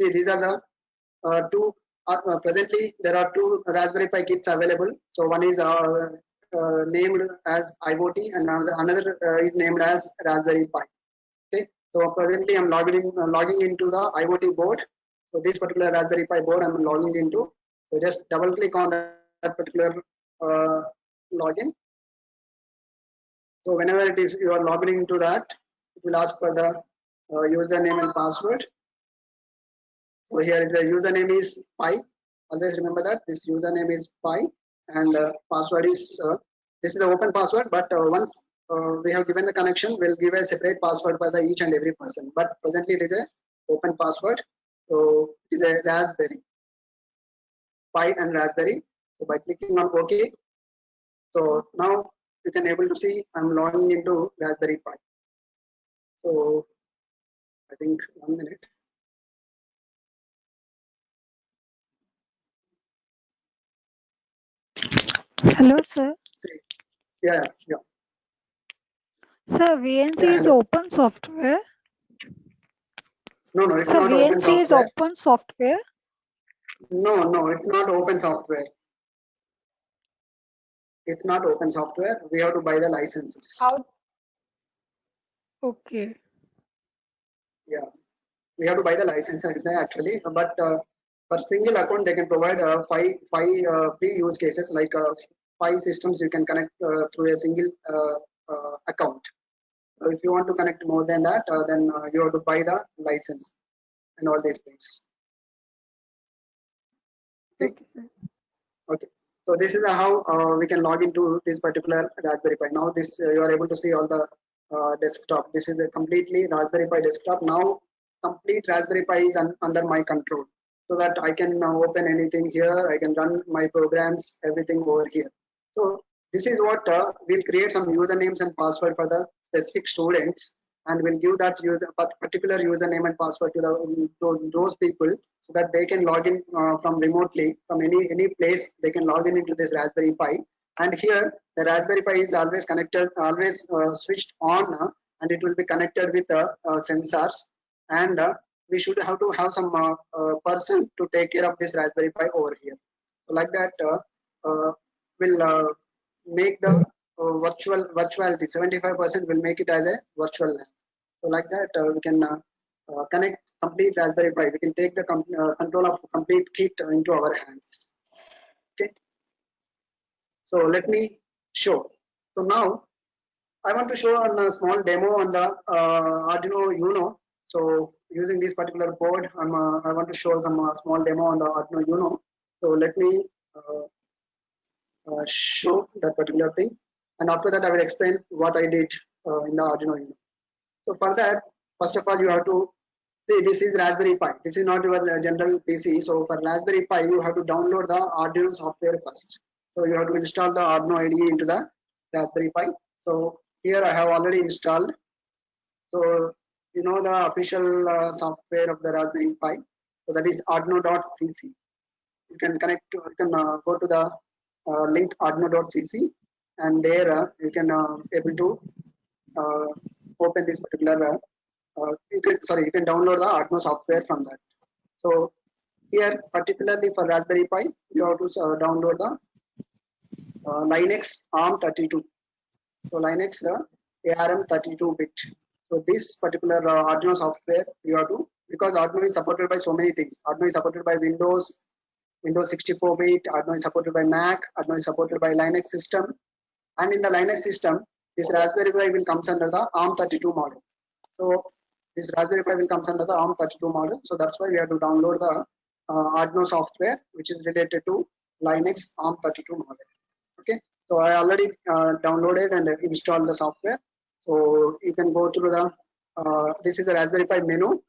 See, these are the two. Presently, there are two Raspberry Pi kits available. So one is named as IoT, and another is named as Raspberry Pi. Okay. So presently, I'm logging into the IoT board. So this particular Raspberry Pi board, I'm logging into. So just double click on that particular login. So whenever it is you are logged into that, it will ask for the username and password. So here the username is Pi. Always remember that this username is Pi, and password is this is the open password. But once we have given the connection, we'll give a separate password for the each and every person. But presently it is a open password. So it is a Raspberry Pi and Raspberry. So by clicking on OK, so now you can able to see I'm logging into Raspberry Pi. So I think 1 minute. Hello, sir. See, yeah. Sir, VNC Yeah, is hello. open software. No, it's Sir, not open VNC is software. open software. No, it's not open software. It's not open software. We have to buy the licenses. How? Okay. Yeah, we have to buy the licenses actually. But for single account, they can provide five free use cases, like 5 systems you can connect through a single account. So if you want to connect more than that, then you have to buy the license and all these things. Okay, sir. Okay. So this is how we can log into this particular Raspberry Pi. Now this you are able to see all the desktop. This is a completely Raspberry Pi desktop. Now complete Raspberry Pi is under my control, so that I can open anything here. I can run my programs, everything over here. So this is what we'll create some usernames and password for the specific students, and we'll give that particular username and password to those people, so that they can log in from remotely from any place. They can log in into this Raspberry Pi, and here the Raspberry Pi is always connected, always switched on, and it will be connected with sensors, and we should have to have some person to take care of this Raspberry Pi over here. So like that, will make the virtuality 75% will make it as a virtual lab. So like that, we can connect complete Raspberry Pi. We can take the control of complete kit into our hands. Okay. So let me show. So now I want to show a small demo on the Arduino Uno. So using this particular board, I want to show some small demo on the Arduino Uno. So let me show that particular thing, and after that I will explain what I did in the Arduino Uno. So for that, first of all, you have to see this is Raspberry Pi. This is not your general PC. So for Raspberry Pi, you have to download the Arduino software first. So you have to install the Arduino IDE into the Raspberry Pi. So here I have already installed. So you know the official software of the Raspberry Pi. So that is Arduino.cc. You can connect to, you can go to the link Arduino.cc, and there you can able to open this particular. You can download the Arduino software from that. So here, particularly for Raspberry Pi, you have to download the Linux ARM32. So Linux ARM32-bit. So this particular Arduino software you have to, because Arduino is supported by so many things. Arduino is supported by Windows 64-bit. Arduino is supported by Mac. Arduino is supported by Linux system. And in the Linux system, this Raspberry Pi will comes under the ARM32 model. So this Raspberry Pi will comes under the ARM32 model. So that's why we have to download the Arduino software, which is related to Linux ARM32 model. Okay. So I already downloaded and installed the software. So you can go through the, this is the Raspberry Pi menu.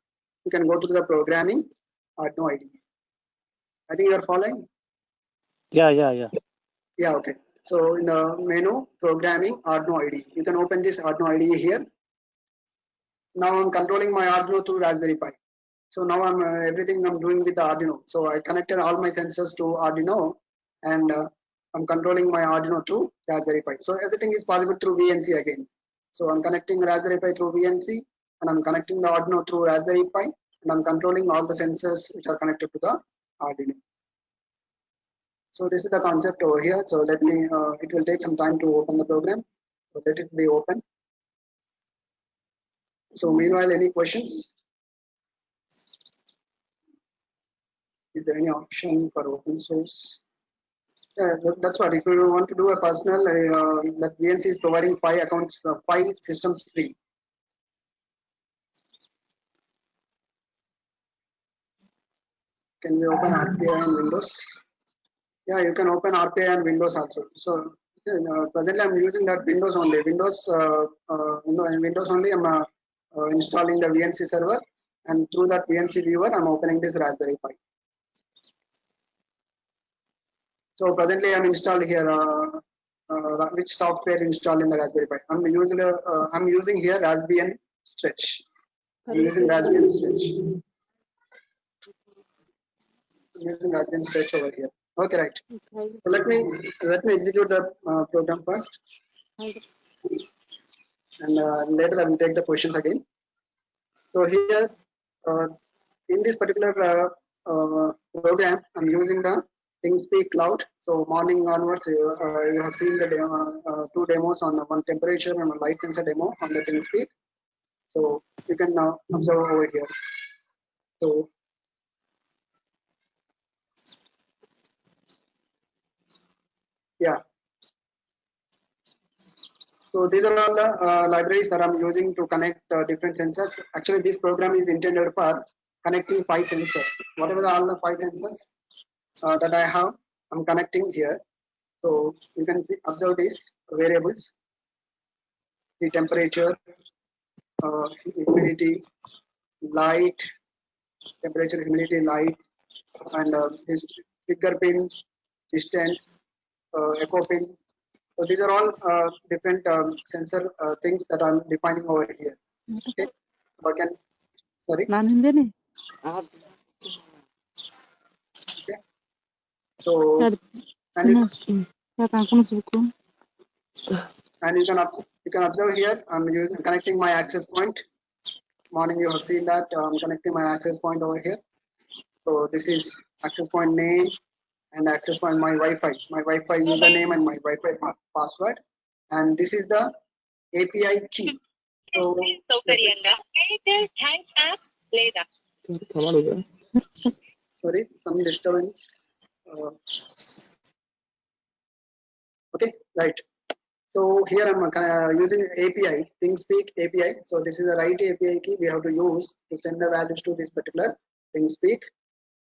You can go through the programming, Arduino IDE. I think you are following? Yeah. Yeah, okay. So in the menu, programming, Arduino IDE. You can open this Arduino IDE here. Now I'm controlling my Arduino through Raspberry Pi. So now I'm everything I'm doing with the Arduino. So I connected all my sensors to Arduino, and I'm controlling my Arduino through Raspberry Pi. So everything is possible through VNC again. So I'm connecting Raspberry Pi through VNC, and I'm connecting the Arduino through Raspberry Pi. and I'm controlling all the sensors which are connected to the Arduino. So this is the concept over here. So let me, it will take some time to open the program. So let it be open. So meanwhile, any questions? Is there any option for open source? Yeah, that's what. If you want to do a personal, that VNC is providing 5 accounts, 5 systems free. Can you open RPI and Windows? Yeah, you can open RPI and Windows also. So presently I'm using that Windows only. Windows, in Windows only I'm installing the VNC server, and through that VNC viewer I'm opening this Raspberry Pi. So presently I'm installed here. Which software installed in the Raspberry Pi? I'm using here Raspbian Stretch. I'm using Raspbian Stretch. I'm using Raspbian Stretch over here. Okay, right. So let me execute the program first, and later I will take the questions again. So here, in this particular program, I'm using the ThingSpeak Cloud. So morning onwards, you have seen the demo, 2 demos on one temperature and one light sensor demo on the ThingSpeak. So you can now observe over here. So yeah. So these are all the libraries that I'm using to connect different sensors. Actually, this program is intended for connecting 5 sensors. Whatever all the 5 sensors that I have, I'm connecting here. So you can see, observe these variables: the temperature, humidity, light, temperature, humidity, light, and this trigger pin, distance, echo pin. So these are all different sensor things that I'm defining over here. Okay, so I can, sorry. Okay. So and you can observe here. I'm connecting my access point. Morning you have seen that I'm connecting my access point over here. So this is access point name and access point my Wi-Fi username and my Wi-Fi password, and this is the API key. So sorry, some disturbance. Okay, right. So here I'm using API, ThingSpeak API. So this is the right API key we have to use to send the values to this particular ThingSpeak.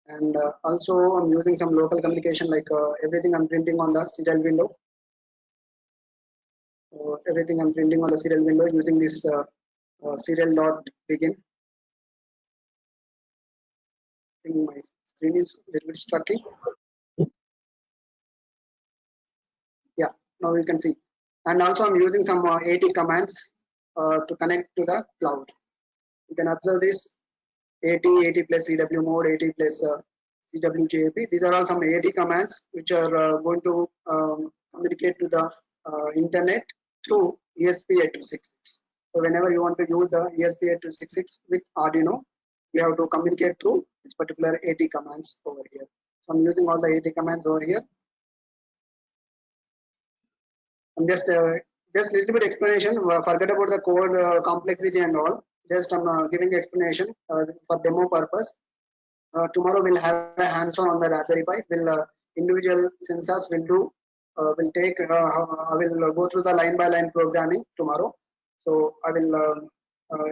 And also I'm using some local communication, like everything I'm printing on the serial window. Everything I'm printing on the serial window using this serial.begin. I think my screen is a little bit stucky. Yeah, now you can see. And also I'm using some AT commands to connect to the cloud. You can observe this AT plus CW mode, AT plus CWJP. These are all some AT commands which are going to communicate to the internet through ESP8266. So whenever you want to use the ESP8266 with Arduino, you have to communicate through this particular AT commands over here. So I'm using all the AT commands over here. I'm just little bit explanation. Forget about the code complexity and all. Just I'm giving explanation for demo purpose. Tomorrow we'll have a hands-on on the Raspberry Pi. Will individual sensors will do. Will take. I will go through the line-by-line programming tomorrow. So I will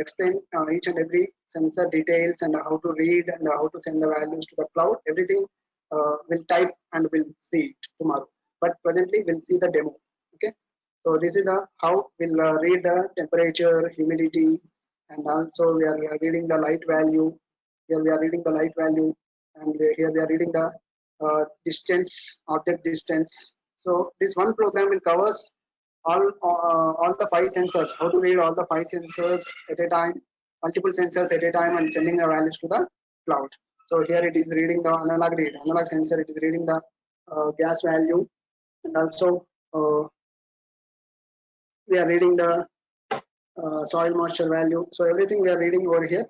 explain each and every sensor details and how to read and how to send the values to the cloud. Everything we'll type and we'll see it tomorrow. But presently we'll see the demo. Okay. So this is the how we'll read the temperature, humidity, and also we are reading the light value. Here we are reading the light value, and here we are reading the distance, object distance. So this one program will covers all the 5 sensors. How to read all the 5 sensors at a time, multiple sensors at a time, and sending the values to the cloud. So here it is reading the analog sensor. It is reading the gas value, and also we are reading the soil moisture value. So everything we are reading over here.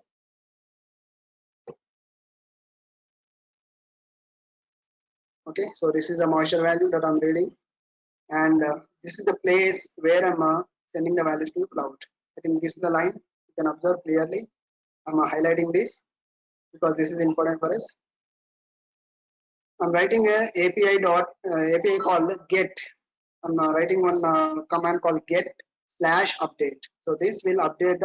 Okay, so this is a moisture value that I'm reading, and this is the place where I'm sending the values to the cloud. I think this is the line you can observe clearly. I'm highlighting this because this is important for us. I'm writing a API called get. I'm writing one command called get/update. So this will update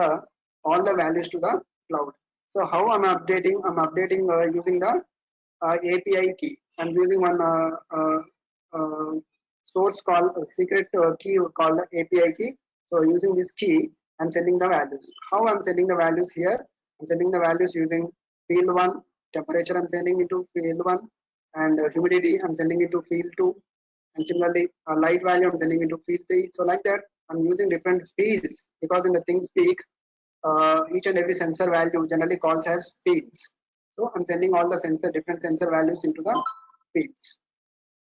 all the values to the cloud. So how I'm updating? I'm updating using the API key. I'm using one source called secret key called API key. So using this key, I'm sending the values. How I'm sending the values here? I'm sending the values using field 1, temperature I'm sending into field 1, and humidity I'm sending into field 2, and similarly light value I'm sending into field 3. So like that, I'm using different fields because in the ThingSpeak, each and every sensor value generally calls as fields. So I'm sending all the different sensor values into the fields.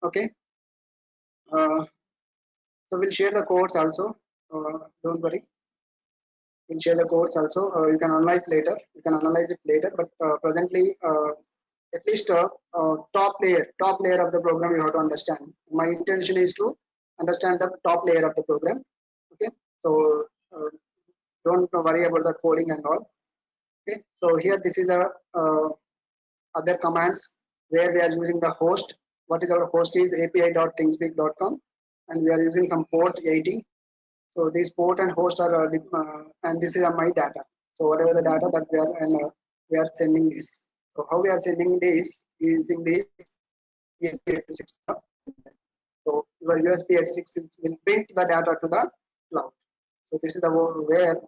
Okay. So we'll share the codes also. Don't worry. We'll share the codes also. You can analyze later. You can analyze it later. But presently, at least top layer of the program you have to understand. My intention is to understand the top layer of the program. Okay. So don't worry about the coding and all. Okay. So here this is the other commands where we are using the host. What is our host is api.thingspeak.com, and we are using some port 80. So this port and host are and this is my data. So whatever the data that we are sending this. So how we are sending this using this ESP86. So your USB86 will print the data to the cloud. So this is the where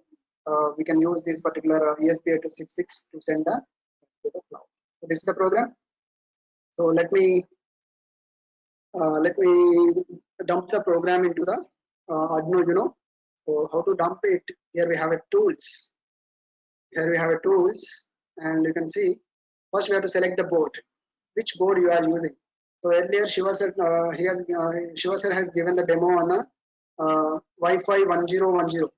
we can use this particular ESP8266 to send the to the cloud. So this is the program. So let me dump the program into the Arduino Uno. So how to dump it? Here we have a tools. Here we have a tools, and you can see first we have to select the board. Which board you are using? So earlier Shiva sir has given the demo on a Wi-Fi 1010. So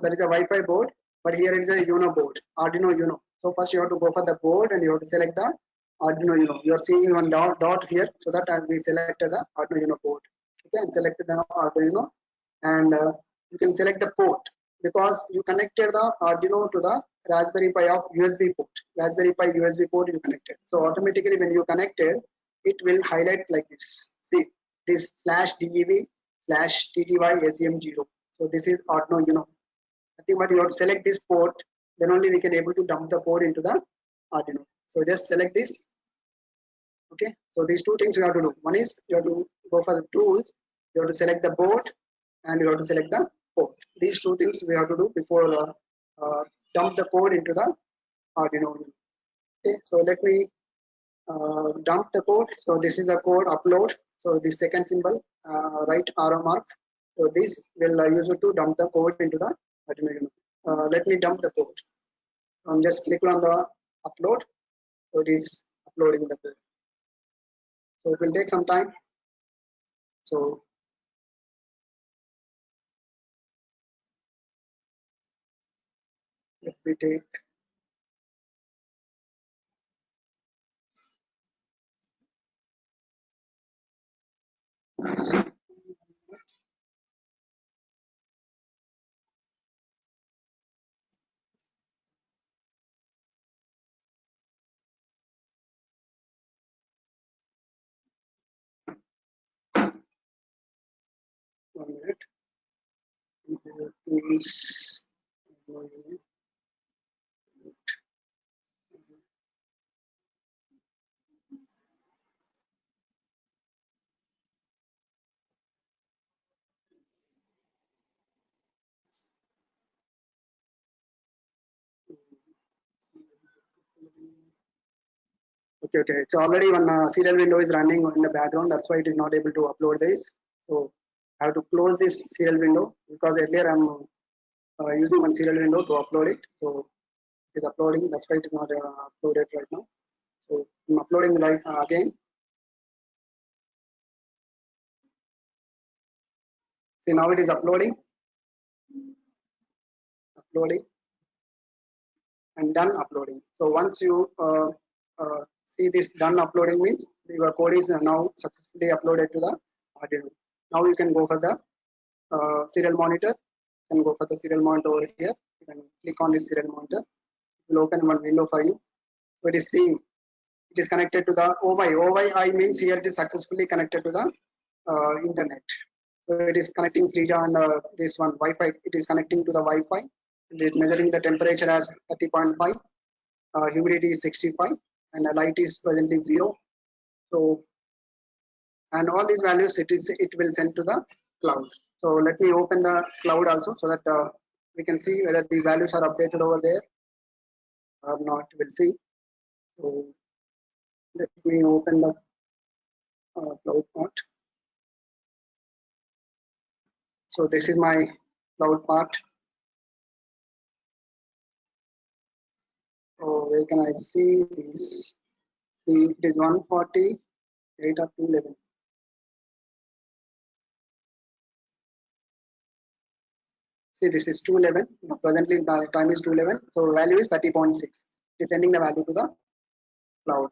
that is a Wi-Fi board, but here it is a Uno board, Arduino Uno. So first you have to go for the board and you have to select the Arduino Uno. You are seeing one dot here, so that we selected the Arduino Uno board. Okay, and selected the Arduino, and you can select the port because you connected the Arduino to the Raspberry Pi of USB port. Raspberry Pi USB port you connected. So automatically when you connected, it will highlight like this. See, this /dev/tty/sem0. So this is Arduino Uno. Nothing but you have to select this port, then only we can able to dump the port into the Arduino. So just select this. Okay, so these two things you have to do. One is you have to go for the tools, you have to select the board, and you have to select the port. These two things we have to do before dump the code into the Arduino. Okay, so let me dump the code. So this is the code upload. So this second symbol, right arrow mark. So this will use it to dump the code into the Arduino. Let me dump the code. I'm just click on the upload. So it is uploading the code. So it will take some time. So let me take one minute. Tools. Okay, it's already one serial window is running in the background. That's why it is not able to upload this. So I have to close this serial window because earlier I'm using one serial window to upload it. So it is uploading. That's why it is not uploaded right now. So I'm uploading right again. See, now it is uploading, and done uploading. So once you See this done uploading means your code is now successfully uploaded to the Arduino. Now you can go for the serial monitor and go for the serial monitor over here. You can click on this serial monitor. It will open one window for you. So it is seeing it is connected to the OY. OYI means here it is successfully connected to the internet. So it is connecting Srija and this one Wi-Fi. It is connecting to the Wi-Fi. It is measuring the temperature as 30.5. Humidity is 65 and the light is presently 0. So and all these values it will send to the cloud. So let me open the cloud also so that we can see whether these values are updated over there or not. We'll see. So let me open the cloud part. So this is my cloud part. So where can I see this? See, it is 148 up to 11. See, this is 211. Presently, the time is 211. So value is 30.6. It is sending the value to the cloud.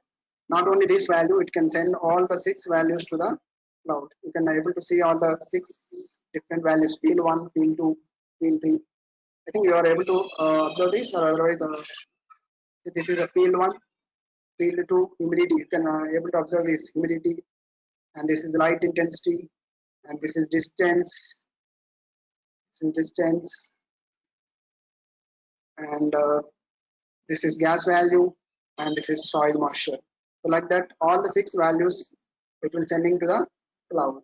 Not only this value, it can send all the 6 values to the cloud. You can able to see all the 6 different values: field 1, field 2, field 3. I think you are able to observe this, or otherwise, this is a field 1, field 2, humidity. You can able to observe this humidity, and this is light intensity, and this is distance. Distance, and this is gas value, and this is soil moisture. So like that, all the 6 values it will sending to the cloud.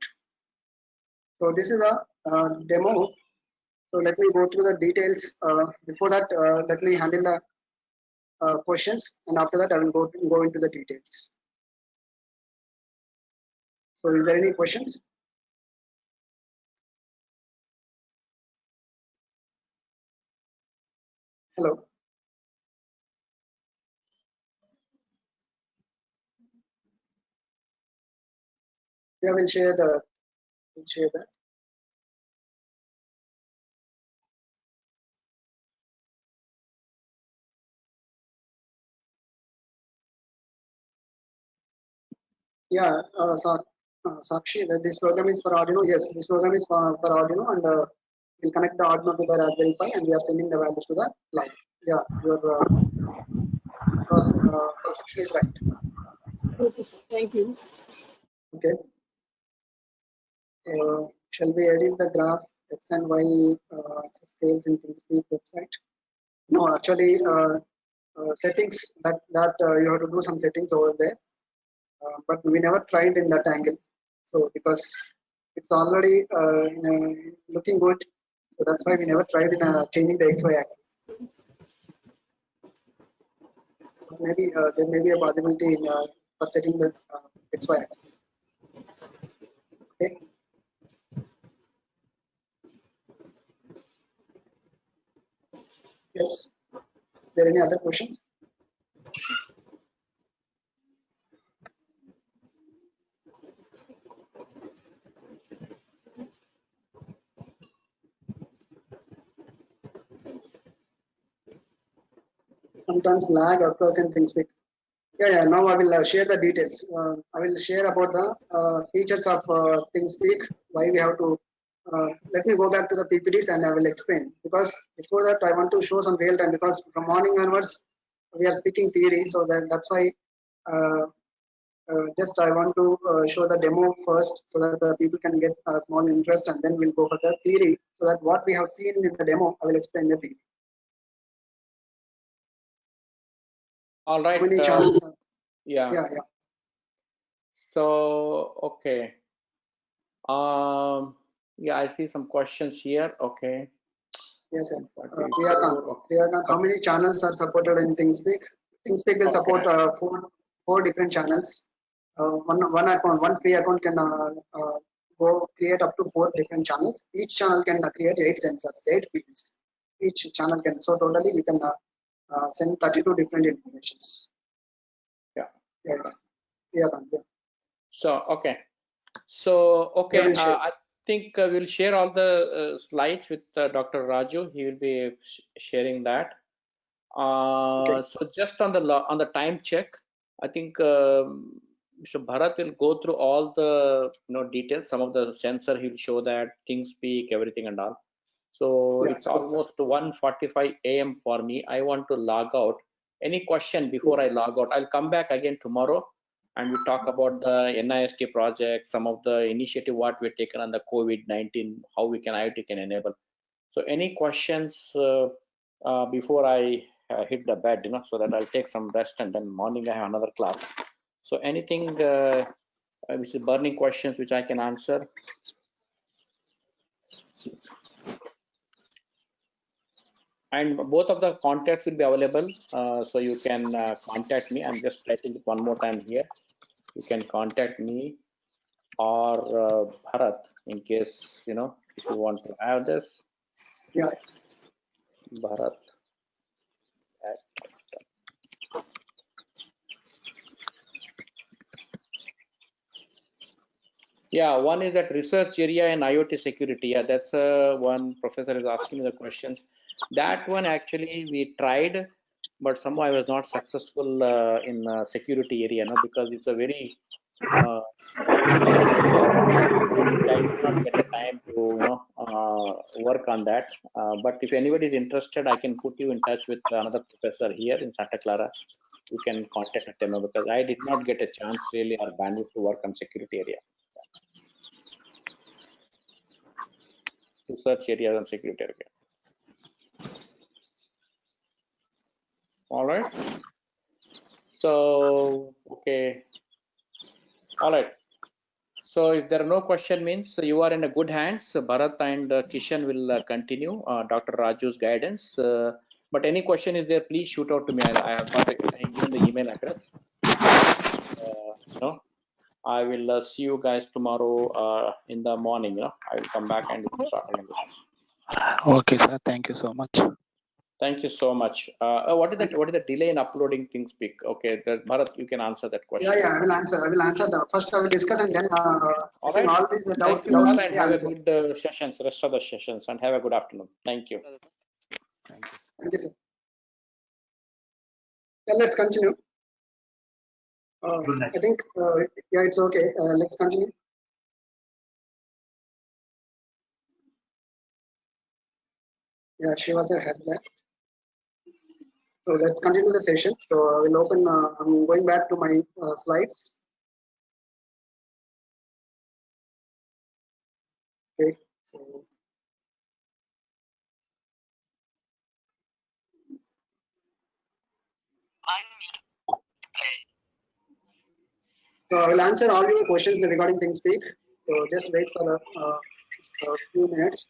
So this is a demo. So let me go through the details. Before that, let me handle the questions, and after that I will go into the details. So is there any questions? Hello. Yeah, we'll share that. Yeah, Sakshi, that this program is for Arduino. Yes, this program is for Arduino, and we'll connect the Arduino to the Raspberry Pi, and we are sending the values to the cloud. Yeah, your perception is right. Okay, sir. Thank you. Okay. Shall we edit the graph X and Y scales in ThinkSpeak website? No, actually, settings that you have to do some settings over there, but we never tried in that angle. So because it's already looking good, so that's why we never tried in changing the XY axis. Maybe there may be a possibility in for setting the XY axis. Okay. Yes. Is there any other questions? Sometimes lag occurs in ThinkSpeak. Yeah. Now I will share the details. I will share about the features of ThinkSpeak. Why we have to. Let me go back to the PPTs and I will explain. Because before that, I want to show some real time. Because from morning onwards, we are speaking theory. So that's why. Just I want to show the demo first, so that the people can get a small interest, and then we'll go for the theory. So that what we have seen in the demo, I will explain the theory. All right. How many channels? Yeah. Yeah. So okay. Yeah, I see some questions here. Okay. Yes, sir. Priyakant, how many channels are supported in ThinkSpeak? ThinkSpeak will support four different channels. One free account can go create up to 4 different channels. Each channel can create 8 sensors, 8 fields. Each channel can. So totally you can send 32 different informations. Yeah. Yes. Priyakant, yeah. So okay. So okay. Yeah, I think we'll share all the slides with Dr. Raju. He will be sharing that. Okay. So just on the time check, I think Mr. Bharat will go through all the details. Some of the sensor he'll show that ThingSpeak, everything and all. So Yeah. it's almost 1:45 a.m. for me. I want to log out. Any question before I log out? I'll come back again tomorrow and we talk about the NIST project, some of the initiative what we've taken on the COVID-19, how we can IoT can enable. So any questions before I hit the bed, so that I'll take some rest and then morning I have another class. So anything which is burning questions which I can answer? And both of the contacts will be available, so you can contact me. I'm just writing it one more time here. You can contact me or Bharat in case if you want to have this. Yeah. Bharat. Yeah, one is that research area in IoT security. Yeah, that's one professor is asking me the questions. That one actually we tried, but somehow I was not successful in security area, because it's a very actually I did not get a time to work on that. But if anybody is interested, I can put you in touch with another professor here in Santa Clara. You can contact them because I did not get a chance really or bandwidth to work on security area. Research areas and security area. All right. So, okay. All right. So if there are no question means you are in a good hands. Bharat and Kishan will continue Dr. Raju's guidance. But any question is there, please shoot out to me. I have given the email address. I will see you guys tomorrow in the morning. I will come back and we will start again. Okay, sir. Thank you so much. Thank you so much. What is the delay in uploading ThingSpeak? Okay, Bharat, you can answer that question. Yeah, I will answer. First I will discuss and then all right. all these doubts. Thank you all and have a good sessions, rest of the sessions, and have a good afternoon. Thank you. Thank you, sir. Yeah, let's continue. I think yeah, it's okay. Let's continue. Yeah, Shiva sir has left. So let's continue the session. So I will open. I'm going back to my slides. Okay. So I will answer all your questions regarding ThingSpeak. So just wait for a few minutes.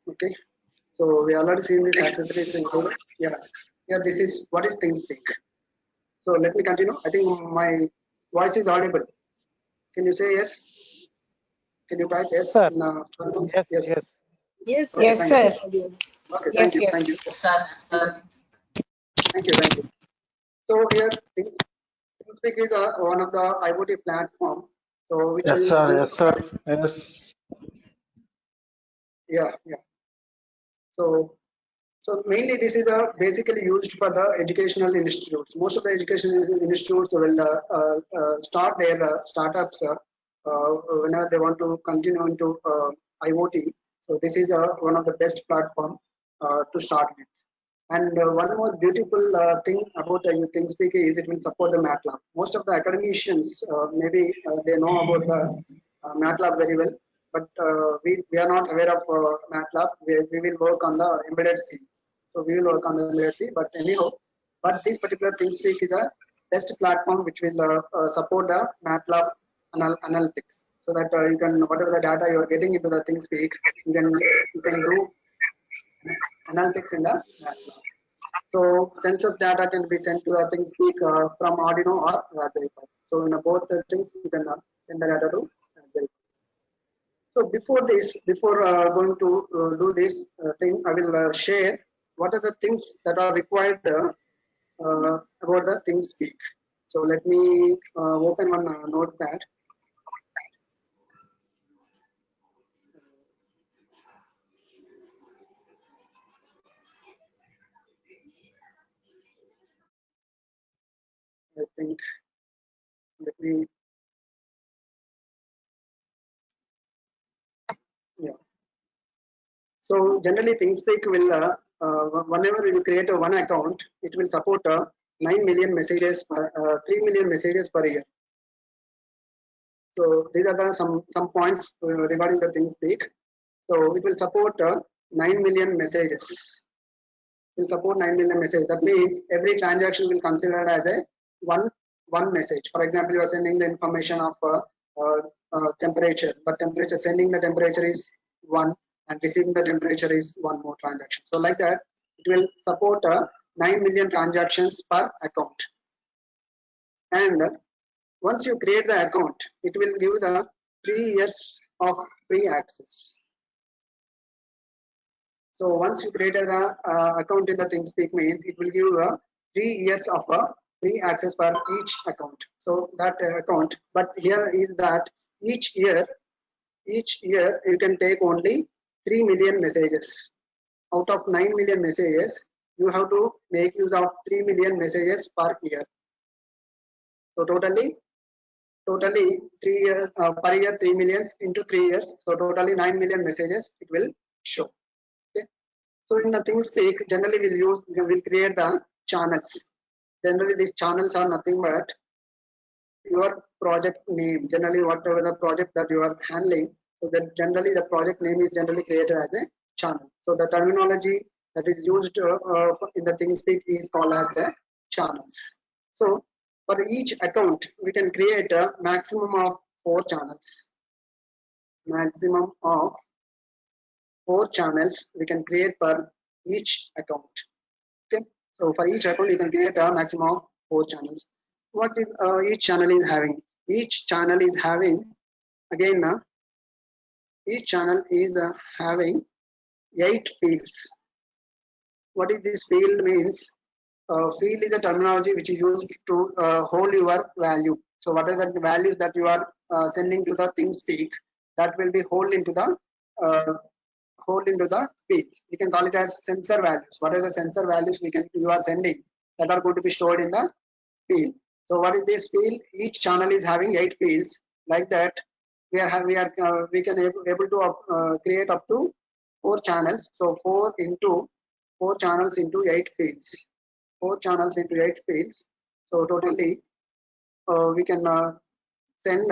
Okay. So we already seen this accessories included. Yeah. This is what is ThingSpeak. So let me continue. I think my voice is audible. Can you say yes? Can you type yes? Sir. Yes. Yes, Okay, yes, sir. You. Okay, thank you. Thank you. Thank you. So here, ThingSpeak is one of the IoT platform. So which yes, sir. Yes, sir. Yes. Yeah. So mainly this is basically used for the educational institutes. Most of the educational institutes will start their startups whenever they want to continue into IoT. So this is one of the best platform to start with. And one more beautiful thing about ThingSpeak is it will support the MATLAB. Most of the academicians maybe they know about the MATLAB very well, but we are not aware of MATLAB. We will work on the embedded C. So we will work on the embedded C. But anyhow, this particular ThingSpeak is a best platform which will support the MATLAB analytics. So that you can whatever the data you are getting into the ThingSpeak, you can do analytics in the MATLAB. So census data can be sent to the ThingSpeak from Arduino or Raspberry Pi. So in both the things you can send the data to Raspberry Pi. So before going to do this thing, I will share what are the things that are required about the ThingSpeak. So let me open one notepad. I think. Let me. Yeah. So generally, ThingSpeak will whenever you create a one account, it will support 9 million messages per 3 million messages per year. So these are the some points regarding the ThingSpeak. So it will support 9 million messages. Will support 9 million messages. That means every transaction will consider as a one message. For example, you are sending the information of temperature. The temperature, sending the temperature is one, and receiving the temperature is one more transaction. So like that, it will support 9 million transactions per account. And once you create the account, it will give the 3 years of free access. So once you created the account in the ThingSpeak means it will give you 3 years of free access for each account. So that account, but here is that each year you can take only 3 million messages. Out of 9 million messages, you have to make use of 3 million messages per year. So totally 3 years per year, 3 millions into 3 years. So totally 9 million messages it will show. Okay. So in the ThingSpeak, generally we'll create the channels. Generally these channels are nothing but your project name. Generally whatever the project that you are handling, so that generally the project name is generally created as a channel. So the terminology that is used in the ThingSpeak is called as the channels. So for each account, we can create a maximum of 4 channels. Maximum of 4 channels we can create per each account. Okay, so for each account, you can create a maximum of 4 channels. What is each channel is having? Each channel is having again. Each channel is having 8 fields. What is this field means? Field is a terminology which is used to hold your value. So what are the values that you are sending to the ThingSpeak, that will be hold into the fields. We can call it as sensor values. What are the sensor values you are sending that are going to be stored in the field? So what is this field? Each channel is having 8 fields. Like that, we can able to create up to 4 channels. So 4 channels into 8 fields. 4 channels into 8 fields. So totally, we can send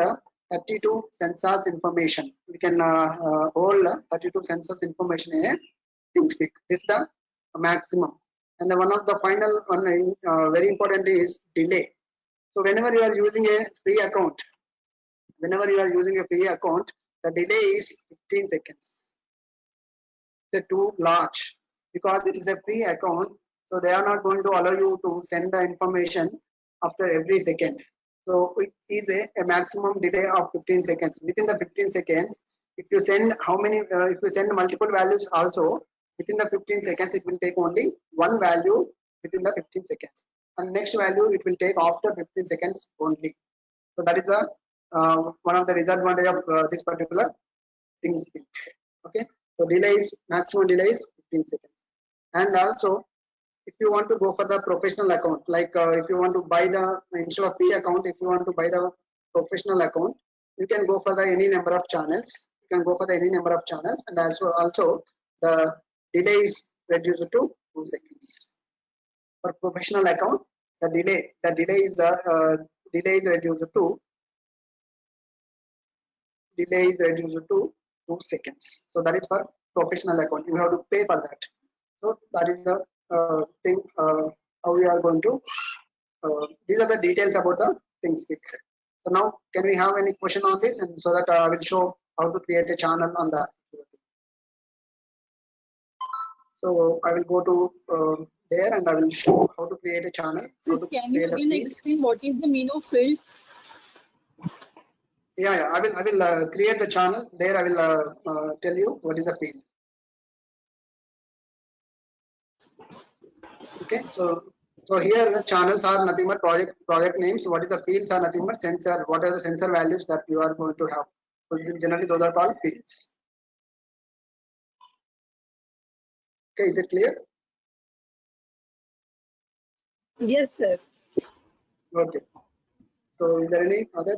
32 sensors information. We can hold 32 sensors information in a ThingSpeak. This is the maximum. And then one of the final one, very important is delay. So whenever you are using a free account, the delay is 15 seconds. It's too large because it is a free account. So they are not going to allow you to send the information after every second. So it is a maximum delay of 15 seconds. Within the 15 seconds, if you send if you send multiple values also, within the 15 seconds, it will take only one value within the 15 seconds. And next value, it will take after 15 seconds only. So that is the one of the disadvantage of this particular ThingSpeak. Okay. So maximum delay is 15 seconds. And also, if you want to go for the professional account, like if you want to buy instead of free account, if you want to buy the professional account, you can go for any number of channels. And also the delay is reduced to 2 seconds. For professional account, the delay is reduced to 2 seconds. So that is for professional account. You have to pay for that. So that is the thing how we are going to. These are the details about the ThingSpeak. So now, can we have any question on this, and so that I will show how to create a channel on that. So I will go to there, and I will show how to create a channel. So can you again explain what is the mean of field? Yeah, I will create the channel. There I will tell you what is the field. Okay, so here the channels are nothing but project names. What is the fields are nothing but sensor. What are the sensor values that you are going to have? So generally those are called fields. Okay, is it clear? Yes, sir. Okay. So is there any other?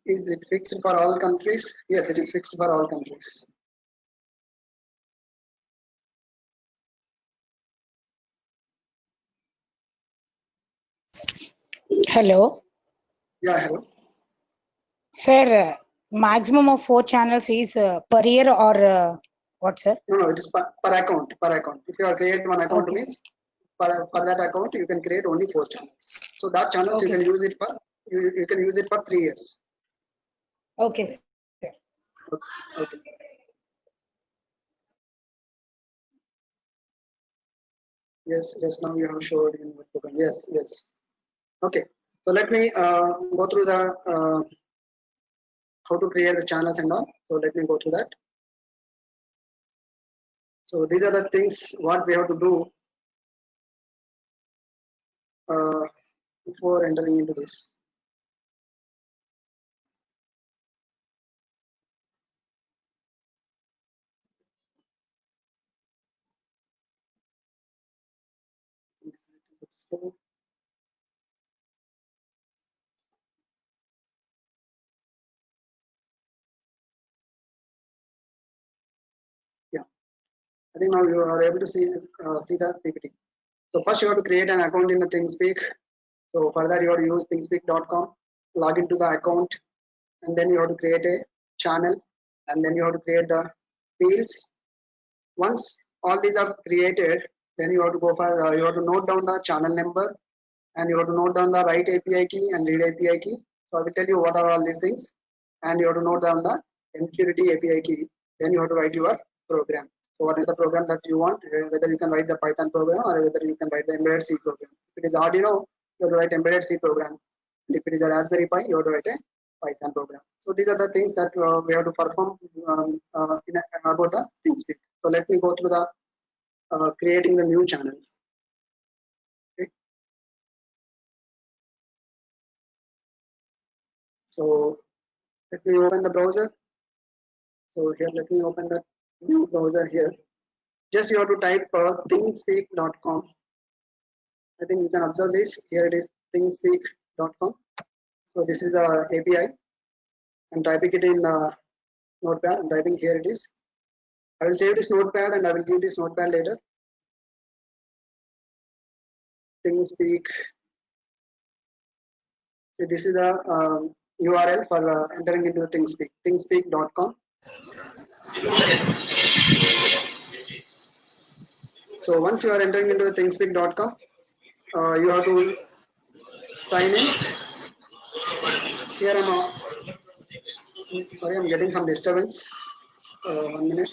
Is it fixed for all countries? Yes, it is fixed for all countries. Hello, Yeah, hello. sir. Maximum of 4 channels is per year or what, sir? No, it is per account. Per account. If you are create one account Okay. means for that account you can create only 4 channels. So that channels you Okay, can sir. use it for you can use it for 3 years. Okay, sir. Okay. Yes, just now you have showed in the program. Yes, yes. Okay. So let me go through the how to create the channels and all. So let me go through that. So these are the things what we have to do before entering into this. Yeah, I think now you are able to see the PPT. So first you have to create an account in the ThinkSpeak. So for that you have to use thingspeak.com, log into the account, and then you have to create a channel, and then you have to create the fields. Once all these are created, then you have to go for you have to note down the channel number, and you have to note down the write API key and read API key. So I will tell you what are all these things, and you have to note down the MQTT API key. Then you have to write your program. So what is the program that you want? Whether you can write the Python program or whether you can write the embedded C program. If it is Arduino, you have to write embedded C program. And if it is a Raspberry Pi, you have to write a Python program. So these are the things that we have to perform about the ThinkSpeak. So let me go through the creating the new channel. Okay. So let me open the browser. So here, let me open the new browser here. Just you have to type thingspeak.com. I think you can observe this. Here it is thingspeak.com. So this is the API. I'm typing it in Notepad. I'm typing here it is. I will save this Notepad and I will give this Notepad later. ThinkSpeak. So this is the URL for entering into the ThinkSpeak. thingspeak.com. So once you are entering into the thingspeak.com, you have to sign in. Here sorry, I'm getting some disturbance. 1 minute.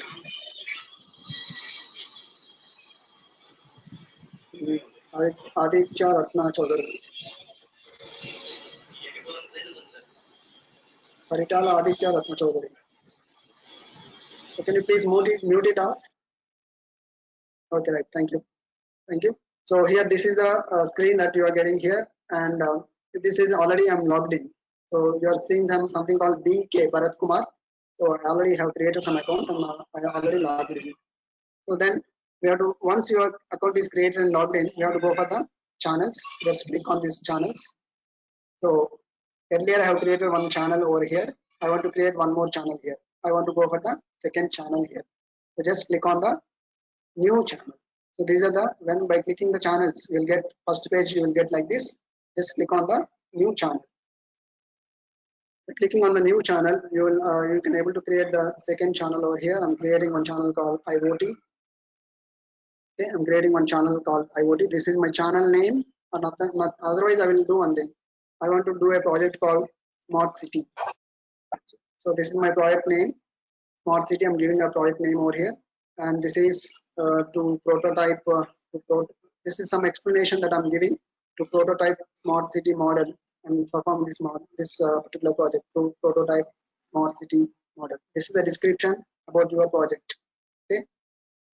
Aditya Ratna Chaudhary. Paritala Aditya Ratna Chaudhary. So can you please mute it out? Okay, right. Thank you. Thank you. So here, this is the screen that you are getting here, and this is already I'm logged in. So you are seeing something called BK Bharat Kumar. So I already have created some account and I already logged in. So then we have to, once your account is created and logged in, you have to go for the channels. Just click on these channels. So earlier I have created one channel over here. I want to create one more channel here. I want to go for the second channel here. So just click on the new channel. So these are the, when by clicking the channels, you will get first page, you will get like this. Just click on the new channel. By clicking on the new channel, you will you can able to create the second channel over here. I'm creating one channel called IoT. Okay, I'm creating one channel called IoT. This is my channel name. Or not, otherwise, I will do one thing. I want to do a project called Smart City. So this is my project name, Smart City. I'm giving a project name over here, and this is to prototype. This is some explanation that I'm giving to prototype Smart City model and perform this particular project to prototype Smart City model. This is the description about your project. Okay.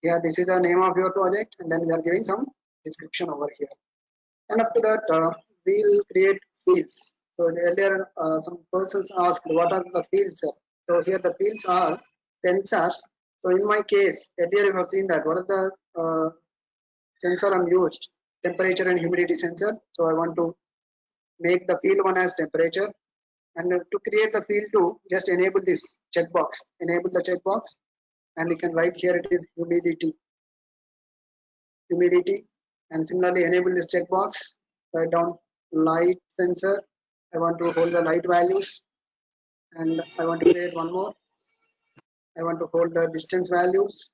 Yeah, this is the name of your project, and then we are giving some description over here. And after that, we'll create fields. So earlier, some persons asked, what are the fields? So here the fields are sensors. So in my case, earlier you have seen that what are the sensor I'm used, temperature and humidity sensor. So I want to make the field 1 as temperature, and to create the field 2, just enable this checkbox. Enable the checkbox, and you can write here it is humidity. And similarly enable this checkbox. Write down light sensor. I want to hold the light values, and I want to create one more. I want to hold the distance values.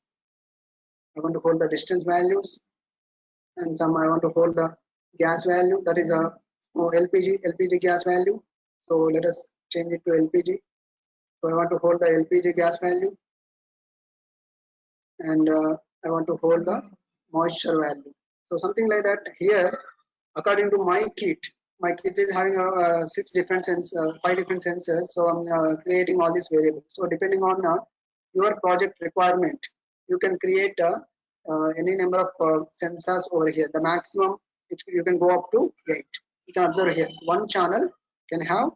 And some I want to hold the gas value, that is a LPG gas value. So let us change it to LPG. So I want to hold the LPG gas value, and I want to hold the moisture value. So something like that. Here, according to my kit is having 5 different sensors. So I'm creating all these variables. So depending on your project requirement, you can create any number of sensors over here. The maximum you can go up to 8. You can observe here, one channel can have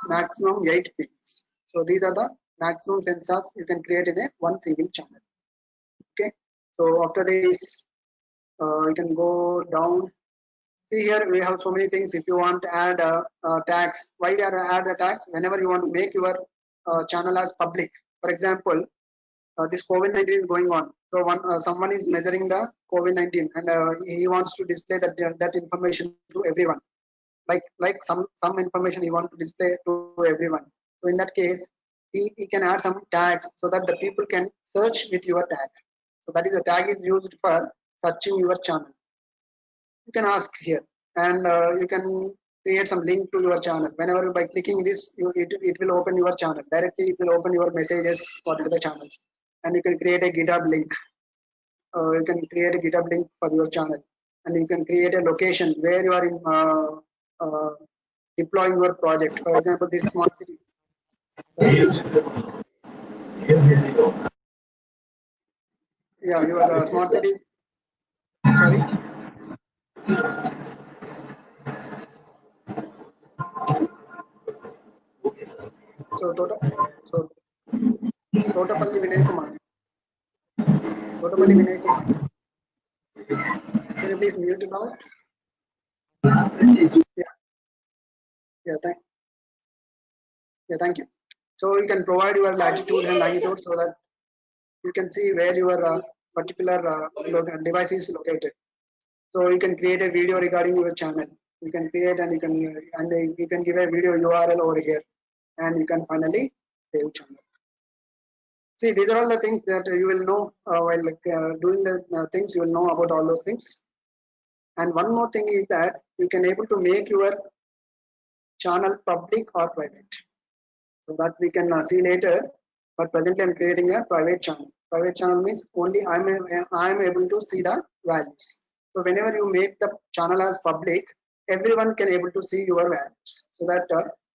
maximum 8 fields. So these are the maximum sensors you can create in one single channel. Okay. So after this, you can go down. See here we have so many things. If you want to add tags, why add the tags? Whenever you want to make your channel as public. For example, this COVID-19 is going on. So someone is measuring the COVID-19, and he wants to display that information to everyone. Like some information he wants to display to everyone. So in that case, he can add some tags so that the people can search with your tag. So that is, the tag is used for searching your channel. You can ask here, and you can create some link to your channel. Whenever by clicking this, it will open your channel directly. It will open your messages for the channels, and you can create a GitHub link. You can create a GitHub link for your channel, and you can create a location where you are in deploying your project. For example, this smart city. Yeah, your smart city. Sorry. So Totapalli Vinay Kumar. Can you please mute it out? Thank you. So you can provide your latitude and longitude so that you can see where your particular device is located. So you can create a video regarding your channel. You can create, and you can give a video URL over here, and you can finally save channel. See, these are all the things that you will know while doing the things. You will know about all those things. And one more thing is that you can able to make your channel public or private. So that we can see later. But presently I'm creating a private channel. Private channel means only I am able to see the values. So whenever you make the channel as public, everyone can able to see your values. So that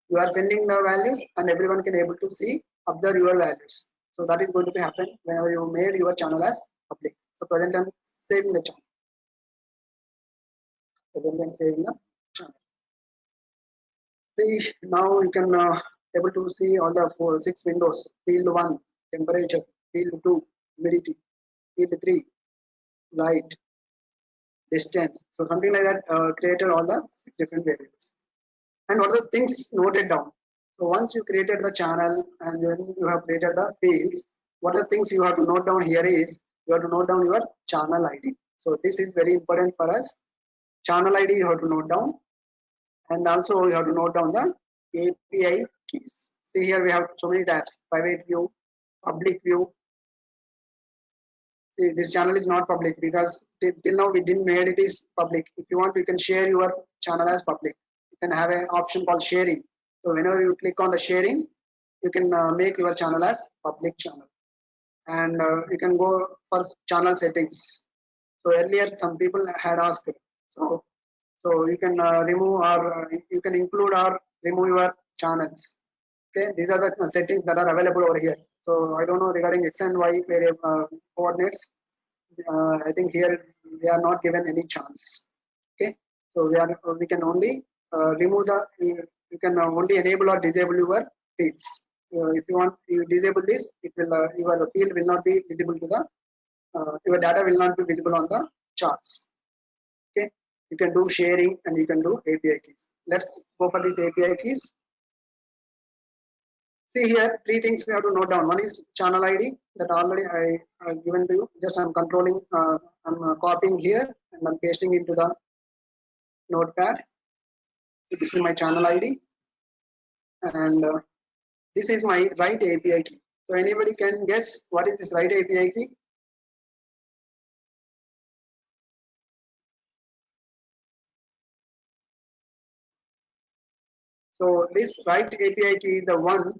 you are sending the values, and everyone can able to see, observe your values. So that is going to be happen whenever you made your channel as public. So presently I'm saving the channel. See, now you can able to see all the 6 windows. Field 1, temperature. Field 2, humidity. Field 3, light, distance. So something like that created all the 6 different variables. And what are the things noted down? So once you created the channel and then you have created the fields, what are the things you have to note down here is, you have to note down your channel ID. So this is very important for us. Channel ID you have to note down, and also you have to note down the API keys. See here we have so many tabs: private view, public view. See, this channel is not public because till now we didn't made it is public. If you want, you can share your channel as public. You can have an option called sharing. So whenever you click on the sharing, you can make your channel as public channel. And you can go for channel settings. So earlier some people had asked, so you can remove or you can include or remove your channels. Okay, these are the settings that are available over here. So I don't know regarding X and Y coordinates. I think here they are not given any chance. Okay, so we can only remove the. You can only enable or disable your fields. If you want, you disable this, it will your field will not be visible to the. Your data will not be visible on the charts. You can do sharing and you can do API keys. Let's go for these API keys. See here, three things we have to note down. One is channel ID that already I given to you. Just I'm controlling, I'm copying here and I'm pasting into the notepad. So this is my channel ID, and this is my write API key. So anybody can guess what is this write API key? So this write API key is the one.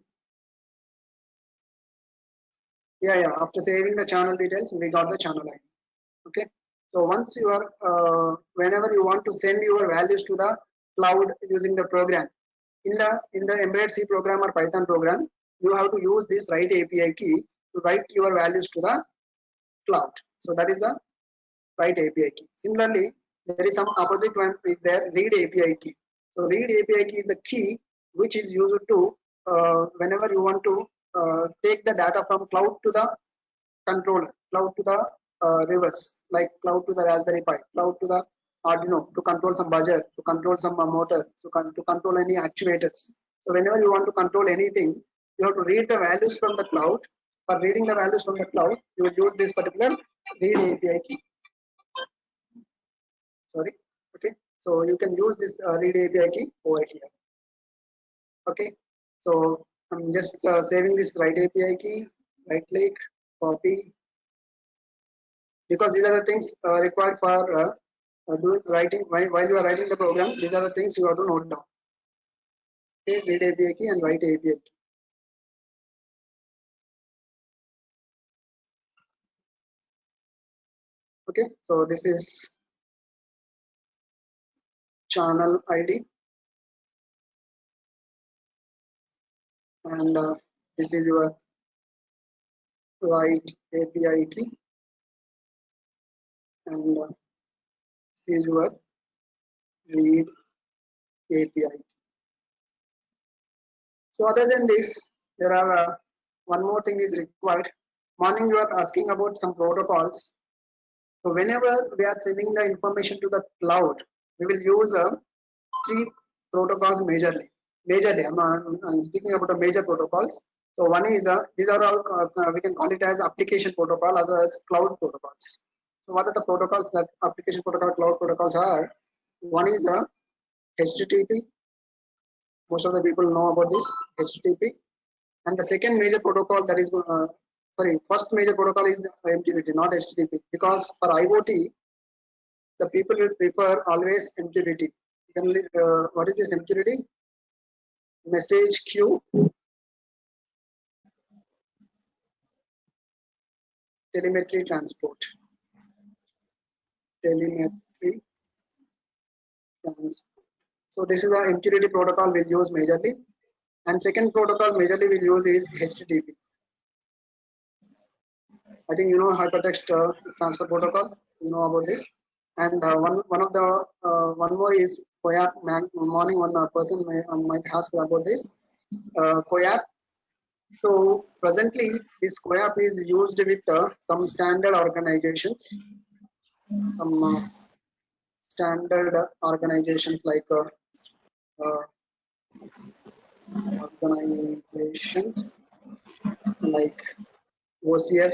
Yeah. After saving the channel details, we got the channel ID. Okay. So once you are, whenever you want to send your values to the cloud using the program, in the embedded C program or Python program, you have to use this write API key to write your values to the cloud. So that is the write API key. Similarly, there is some opposite one is there, read API key. So read API key is a key which is used to whenever you want to take the data from cloud to the controller, cloud to the reverse, like cloud to the Raspberry Pi, cloud to the Arduino to control some buzzer, to control some motor, to control any actuators. So whenever you want to control anything, you have to read the values from the cloud. For reading the values from the cloud, you will use this particular read API key. Sorry. Okay. So you can use this read API key over here. Okay. So I'm just saving this write API key. Right click, copy. Because these are the things required for doing writing while you are writing the program. These are the things you have to note down. Okay, read API key and write API key. Okay, so this is channel ID, and this is your write API key, and this is your read API. So other than this, there are one more thing is required. Morning you are asking about some protocols. So whenever we are sending the information to the cloud, we will use three protocols majorly. I'm speaking about the major protocols. So one is these are all we can call it as application protocol, others cloud protocols. So what are the protocols that application protocol, cloud protocols are? One is HTTP. Most of the people know about this HTTP. And the second major protocol that is first major protocol is MQTT, not HTTP, because for IoT, the people will prefer always MQTT. Then what is this MQTT? Message queue telemetry transport. Telemetry transport. So this is the MQTT protocol we'll use majorly. And second protocol majorly we'll use is HTTP. I think you know hypertext transfer protocol. You know about this. And one more is COAP. Morning one person might ask about this COAP. So presently this COAP is used with some standard organizations, some standard organizations like OCF,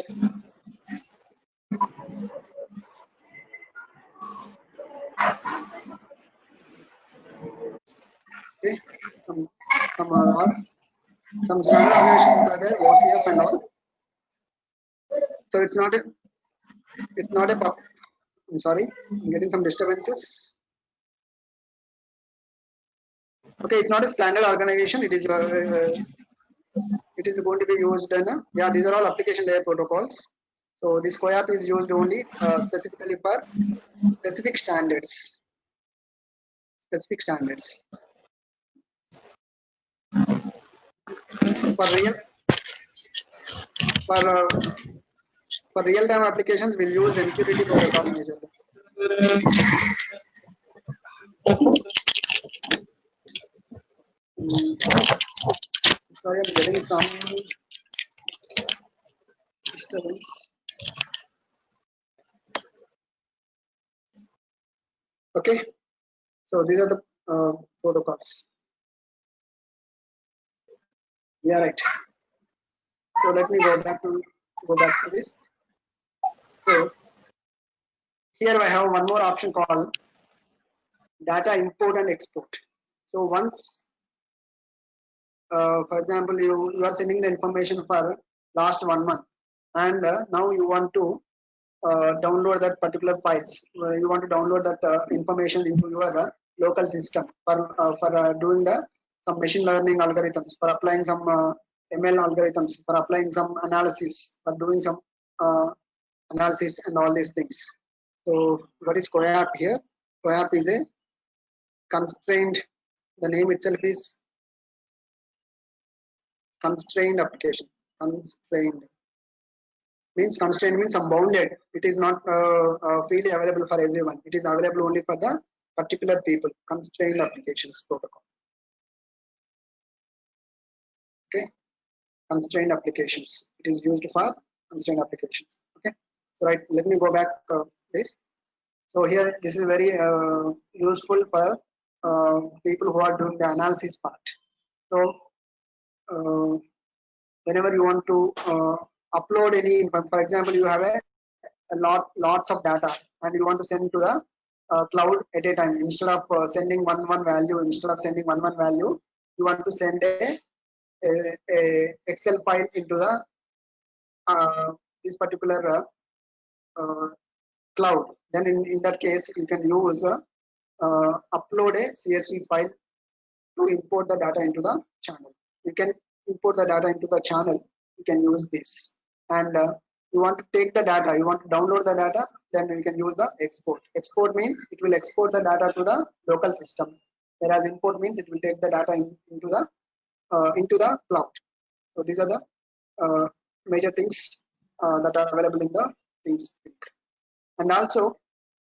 okay, some standard organizations are there, OCF and all. So it's not a I'm sorry, I'm getting some disturbances. Okay, it's not a standard organization. It is going to be used in these are all application layer protocols. So this COAP is used only specifically for specific standards. For real-time applications, we'll use MQTT protocol majorly. Sorry, I'm getting some disturbance. Okay, so these are the protocols. Yeah, right. So let me go back to this. So here I have one more option called data import and export. So once, for example, you are sending the information for last 1 month, and now you want to download that particular files. You want to download that information into your local system for doing some machine learning algorithms, for applying some ML algorithms, for applying some analysis, for doing some analysis and all these things. So what is COAP here? COAP is a constrained. The name itself is constrained application. Constrained means unbounded. It is not freely available for everyone. It is available only for the particular people. Constrained applications protocol. Okay, constrained applications. It is used for constrained applications. Okay, so right. Let me go back this. So here, this is very useful for people who are doing the analysis part. So whenever you want to upload any, for example, you have lots of data and you want to send to the cloud at a time. Instead of sending one value, you want to send a Excel file into the this particular cloud. Then in that case, you can use upload a CSV file to import the data into the channel. You can import the data into the channel. You can use this. And you want to take the data, you want to download the data, then you can use the export. Export means it will export the data to the local system, whereas import means it will take the data into the cloud. So these are the major things that are available in the ThingSpeak. And also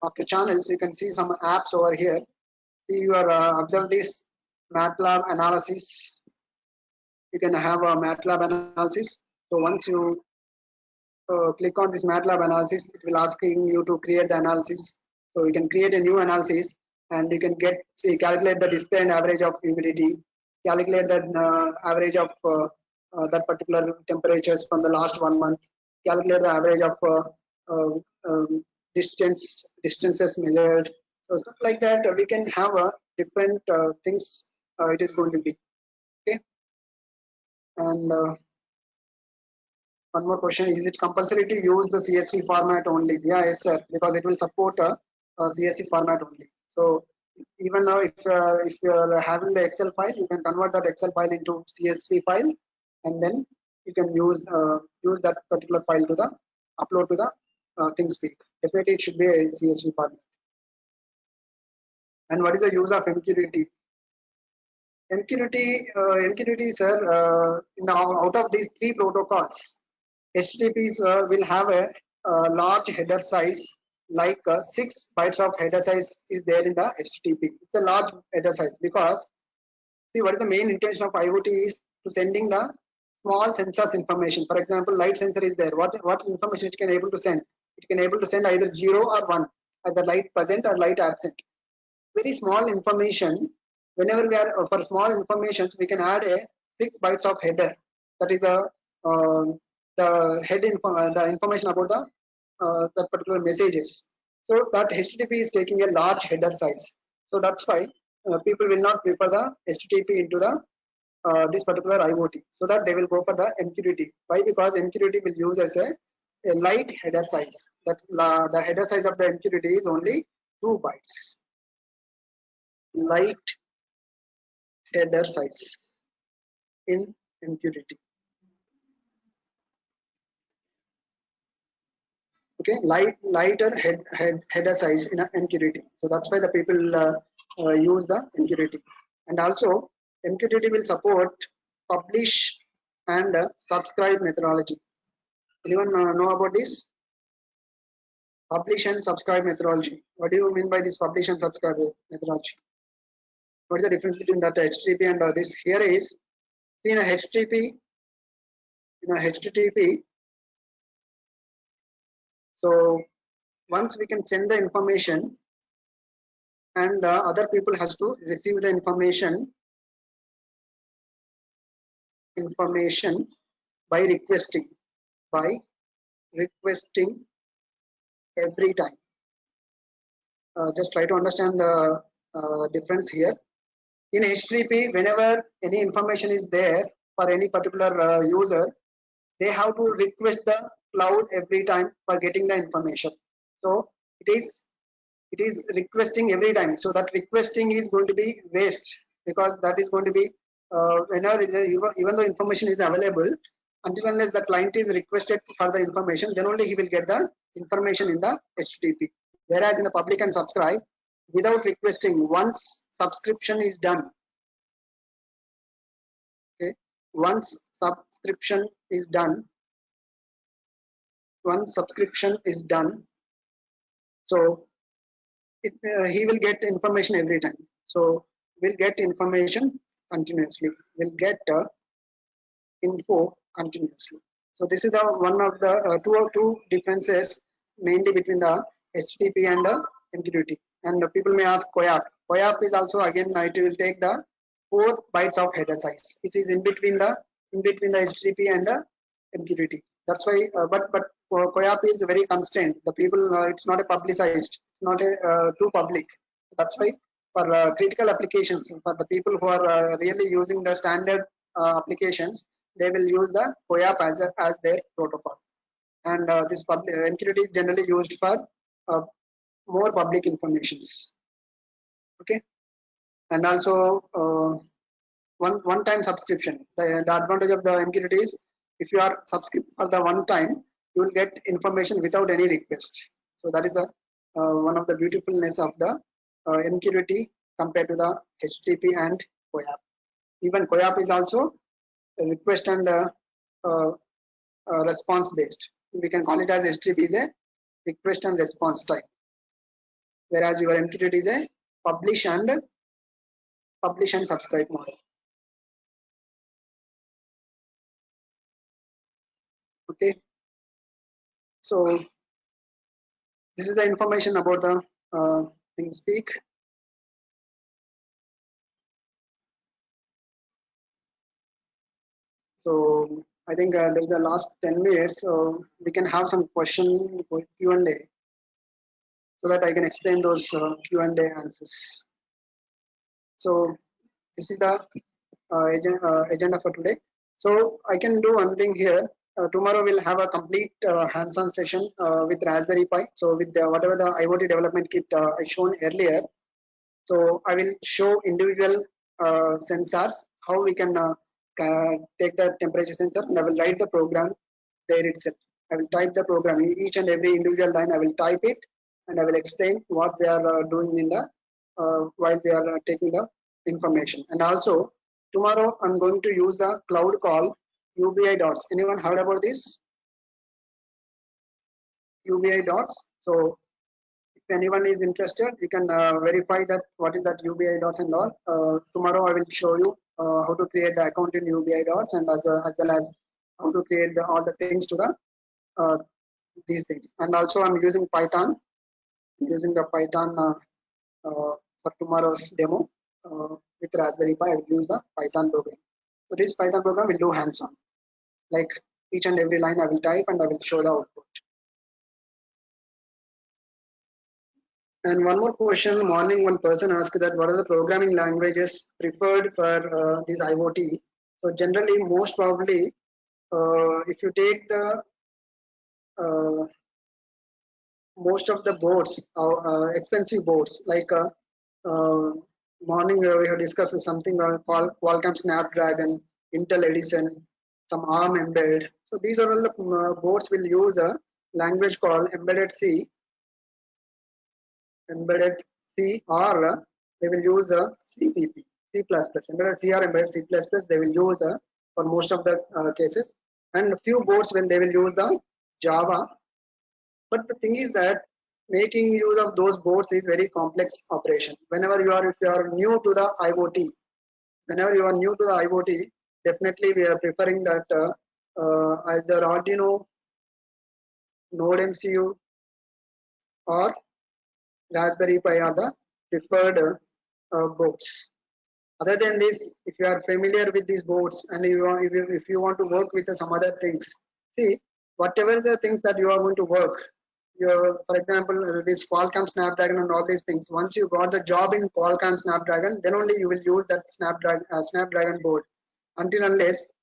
after channels, you can see some apps over here. See, you are observe this MATLAB analysis. You can have a MATLAB analysis. So once you click on this MATLAB analysis, it will asking you to create the analysis. So you can create a new analysis and you can calculate the display and average of humidity, calculate the average of that particular temperatures from the last 1 month, calculate the average of distances measured. So stuff like that, we can have different things it is going to be. Okay. And one more question: is it compulsory to use the CSV format only? Yeah, yes, sir, because it will support a CSV format only. So even now, if you're having the Excel file, you can convert that Excel file into CSV file, and then you can use that particular file to the upload to the ThingSpeak. Definitely, it should be a CSV format. And what is the use of MQTT? MQTT, sir, out of these 3 protocols, HTTPs will have a large header size, like 6 bytes of header size is there in the HTTP. It's a large header size because, see, what is the main intention of IoT is to sending the small sensors information. For example, light sensor is there. What information it can able to send? It can able to send either 0 or 1, either light present or light absent. Very small information. Whenever we are for small informations, we can add a 6 bytes of header. That is the information about the particular messages. So that HTTP is taking a large header size. So that's why people will not prefer the HTTP into the this particular IoT. So that they will go for the MQTT. Why? Because MQTT will use as a light header size. That the header size of the MQTT is only 2 bytes. Light header size in MQTT. Okay, lighter header size in a MQTT. So that's why the people use the MQTT. And also MQTT will support publish and subscribe methodology. Anyone know about this? Publish and subscribe methodology. What do you mean by this publish and subscribe methodology? What is the difference between that HTTP and this? Here is in a HTTP. So once we can send the information and the other people has to receive the information by requesting every time. Just try to understand the difference here. In HTTP, whenever any information is there for any particular user, they have to request the cloud every time for getting the information. So it is requesting every time. So that requesting is going to be waste, because that is going to be whenever even though information is available, until unless the client is requested for the information, then only he will get the information in the HTTP. Whereas in the public and subscribe, without requesting, once subscription is done, okay, once subscription is done, so he will get information every time. So we'll get information continuously. We'll get info continuously. So this is the one of the two differences mainly between the HTTP and the MQTT. And people may ask COAP. COAP is also, again, it will take the 4 bytes of header size. It is in between the HTTP and the MQTT. That's why, but COAP is very constrained. The people, it's not a publicized, not a too public. That's why for critical applications, for the people who are really using the standard applications, they will use the COAP as their protocol. And this MQTT is generally used for more public informations. Okay, and also one-time subscription. The advantage of the MQTT is, if you are subscribed for the one time, you will get information without any request. So that is the one of the beautifulness of the MQTT compared to the HTTP and COAP. Even COAP is also a request and response based. We can call it as HTTP is a request and response type, whereas your MQTT is a publish and subscribe model. Okay, so this is the information about the ThingSpeak. So I think there's the last 10 minutes, so we can have some question Q&A, so that I can explain those Q&A answers. So this is the agenda for today. So I can do one thing here. Tomorrow we'll have a complete hands-on session with Raspberry Pi. So with whatever the IoT development kit I shown earlier. So I will show individual sensors, how we can take the temperature sensor, and I will write the program there itself. I will type the program, each and every individual line I will type it, and I will explain what we are doing in the while we are taking the information. And also tomorrow I'm going to use the cloud call UBI dots. Anyone heard about this? UBI dots. So if anyone is interested, you can verify that what is that UBI dots and all. Tomorrow I will show you how to create the account in UBI dots, and as well as how to create all the things to the these things. And also I'm using Python. I'm using the Python for tomorrow's demo with Raspberry Pi. I will use the Python program. So this Python program will do hands-on. Like each and every line I will type and I will show the output. And one more question. Morning, one person asked that what are the programming languages preferred for this IoT? So generally, most probably, if you take the most of the boards, expensive boards, like morning we have discussed something called Qualcomm Snapdragon, Intel Edison, some ARM embed. So these are all the boards will use a language called embedded C, or they will use a CPP, C++, embedded C or embedded C++. They will use for most of the cases, and a few boards when they will use the Java. But the thing is that making use of those boards is very complex operation. Whenever if you are new to the IoT, definitely we are preferring that either Arduino, Node MCU, or Raspberry Pi are the preferred boards. Other than this, if you are familiar with these boards and if you want to work with some other things, see, whatever the things that you are going to work, for example, this Qualcomm Snapdragon and all these things, once you got the job in Qualcomm Snapdragon, then only you will use that Snapdragon board. Until unless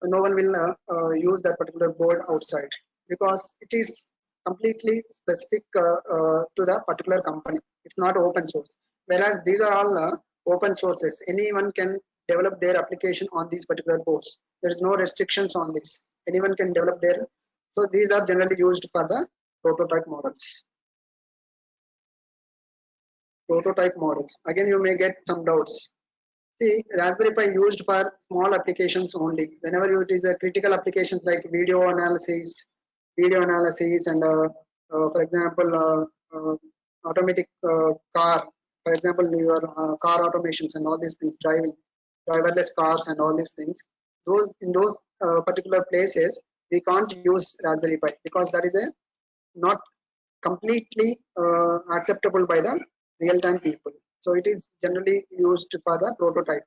no one will use that particular board outside, because it is completely specific to the particular company. It's not open source. Whereas these are all open sources. Anyone can develop their application on these particular boards. There is no restrictions on this. Anyone can develop their. So these are generally used for the prototype models. Prototype models. Again, you may get some doubts. See, Raspberry Pi used for small applications only. Whenever it is a critical applications like video analysis, and for example, automatic car. For example, your car automations and all these things, driverless cars and all these things. In those particular places, we can't use Raspberry Pi because that is not completely acceptable by the real-time people. So it is generally used for the prototype.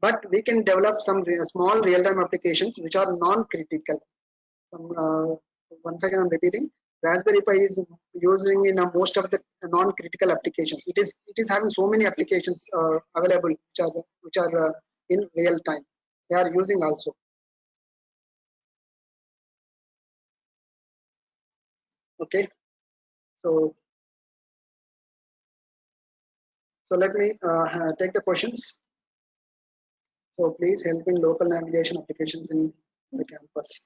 But we can develop some small real-time applications which are non-critical. Once again, I'm repeating. Raspberry Pi is using in most of the non-critical applications. It is having so many applications available which are in real time. They are using also. Okay. So let me take the questions. So please help in local navigation applications in the campus.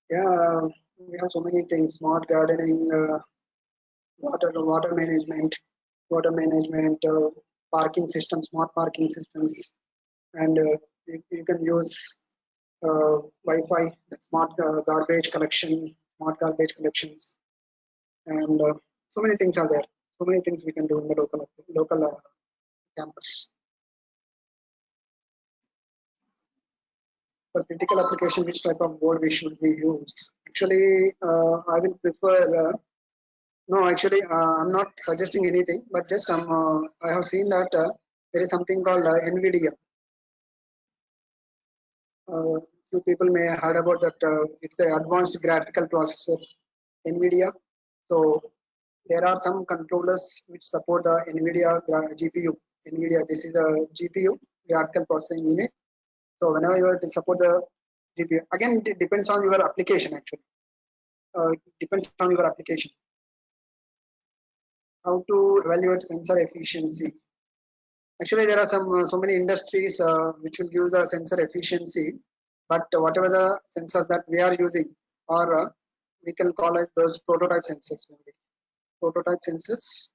Yeah, we have so many things: smart gardening, water management, parking systems, smart parking systems, and you can use Wi-Fi, smart garbage collection, smart garbage collections, and so many things are there. So many things we can do in the local campus. For critical application, which type of board we should we use? Actually, I will prefer. No, actually, I'm not suggesting anything, but just I have seen that there is something called NVIDIA. Few people may have heard about that. It's the advanced graphical processor, NVIDIA. So there are some controllers which support the NVIDIA GPU. NVIDIA, this is a GPU, graphical processing unit. So whenever you have to support the GPU, again it depends on your application. Actually, it depends on your application. How to evaluate sensor efficiency? Actually, there are so many industries which will give the sensor efficiency, but whatever the sensors that we are using, or we can call it those prototype sensors. Maybe prototype sensors.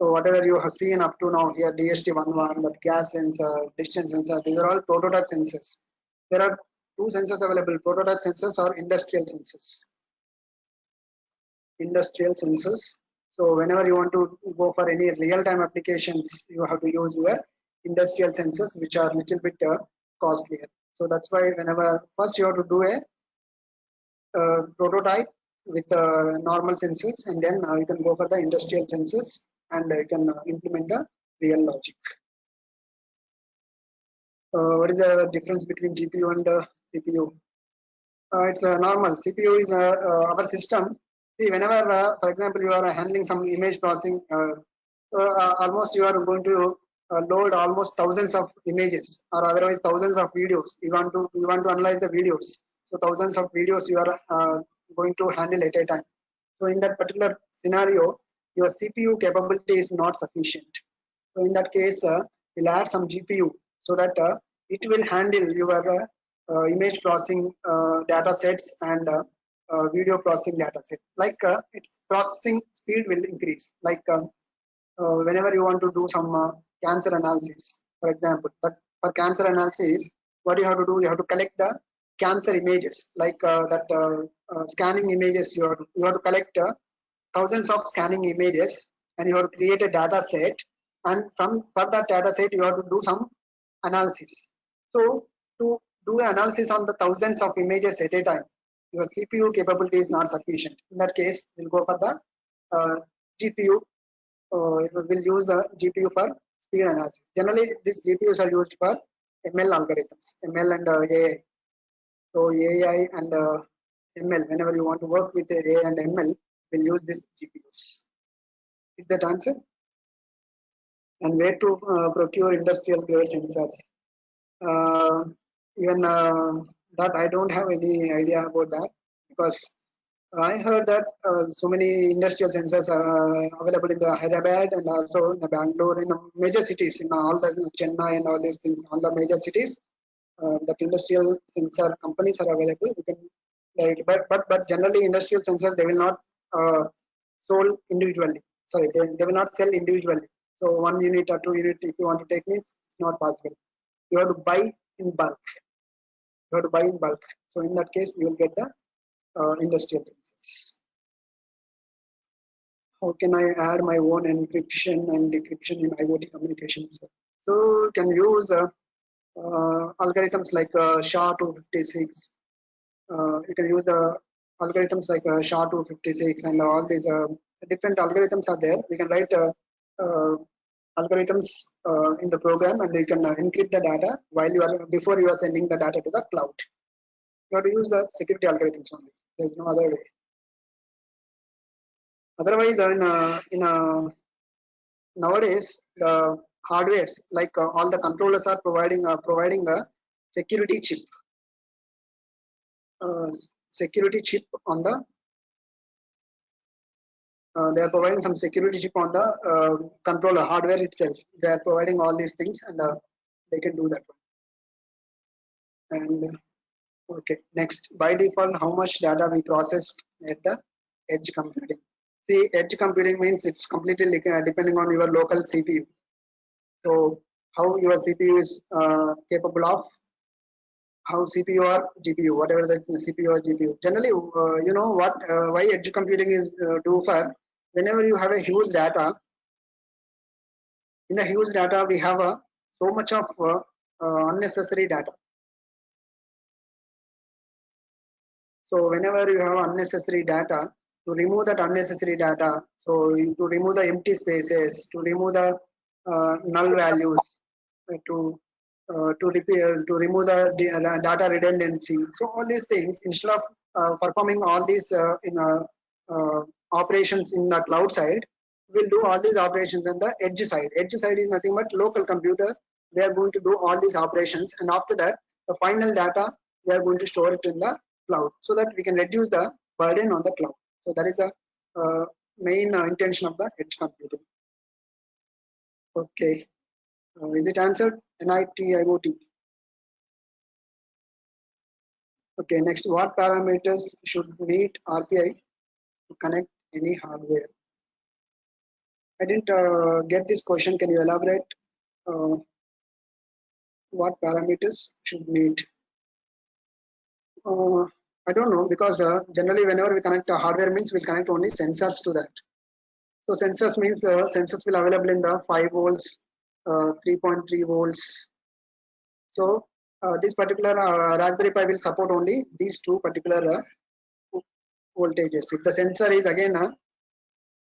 So whatever you have seen up to now here, DHT11, that gas sensor, distance sensor, these are all prototype sensors. There are two sensors available: prototype sensors or industrial sensors. Industrial sensors. So whenever you want to go for any real-time applications, you have to use your industrial sensors, which are a little bit costlier. So that's why whenever first you have to do a prototype with normal sensors, and then you can go for the industrial sensors, and you can implement the real logic. What is the difference between GPU and CPU? It's normal. CPU is our system. See, whenever, for example, you are handling some image processing, almost you are going to load almost thousands of images, or otherwise thousands of videos. You want to analyze the videos. So thousands of videos you are going to handle at a time. So in that particular scenario, your CPU capability is not sufficient. So in that case, we'll add some GPU so that it will handle your image processing data sets and video processing data set. Like its processing speed will increase. Like whenever you want to do some cancer analysis, for example, but for cancer analysis, what you have to do, you have to collect the cancer images, like scanning images. You have to collect thousands of scanning images, and you have to create a data set, and for that data set you have to do some analysis. So to do analysis on the thousands of images at a time, your CPU capability is not sufficient. In that case, we'll go for the GPU will use the GPU for speed analysis. Generally, these GPUs are used for ML algorithms, ML and AI. So AI and ML, whenever you want to work with AI and ML, will use these GPUs. Is that answer? And where to procure industrial grade sensors? Even that I don't have any idea about that, because I heard that so many industrial sensors are available in the Hyderabad and also in the Bangalore, in the major cities, in all the Chennai and all these things, all the major cities. That industrial sensor companies are available. We can, right, but generally industrial sensors, they will not sold individually. Sorry, they will not sell individually. So 1 unit or 2 unit, if you want to take, means not possible. You have to buy in bulk. You have to buy in bulk. So in that case, you will get the industrial sensors. How can I add my own encryption and decryption in IoT communications? So you can use algorithms like SHA-256. You can use the algorithms like SHA-256 and all these different algorithms are there. We can write algorithms in the program, and you can encrypt the data while you are before you are sending the data to the cloud. You have to use the security algorithms only. There is no other way. Otherwise, nowadays the hardwares like all the controllers are providing a security chip. Security chip on the. They are providing some security chip on the controller hardware itself. They are providing all these things, and they can do that one. And okay, next, by default, how much data we processed at the edge computing? See, edge computing means it's completely depending on your local CPU. So how your CPU is capable of, how CPU or GPU, whatever the CPU or GPU. Generally, you know what, why edge computing is do for, whenever you have a huge data, in the huge data, we have so much of unnecessary data. So whenever you have unnecessary data, to remove that unnecessary data, so to remove the empty spaces, to remove the null values, to remove the data redundancy. So all these things, instead of performing all these operations in the cloud side, we'll do all these operations on the edge side. Edge side is nothing but local computer. We are going to do all these operations, and after that, the final data we are going to store it in the cloud, so that we can reduce the burden on the cloud. So that is the main intention of the edge computing. Okay, is it answered? NIT IoT. Okay, next, what parameters should meet RPI to connect any hardware? I didn't get this question. Can you elaborate? What parameters should meet? I don't know, because generally whenever we connect a hardware means we'll connect only sensors to that. So sensors means sensors will available in the 5 volts, 3.3 volts. So this particular Raspberry Pi will support only these two particular voltages. If the sensor is again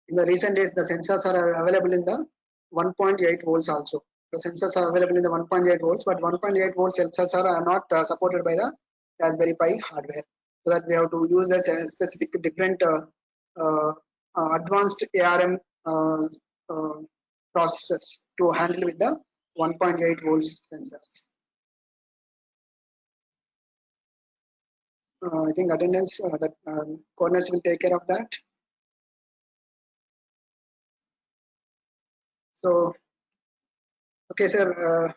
in the recent days, the sensors are available in the 1.8 volts also. The sensors are available in the 1.8 volts, but 1.8 volts sensors are not supported by the Raspberry Pi hardware. So that we have to use a specific different advanced ARM processors to handle with the 1.8 volts sensors. I think attendance that corners will take care of that. So, okay, sir.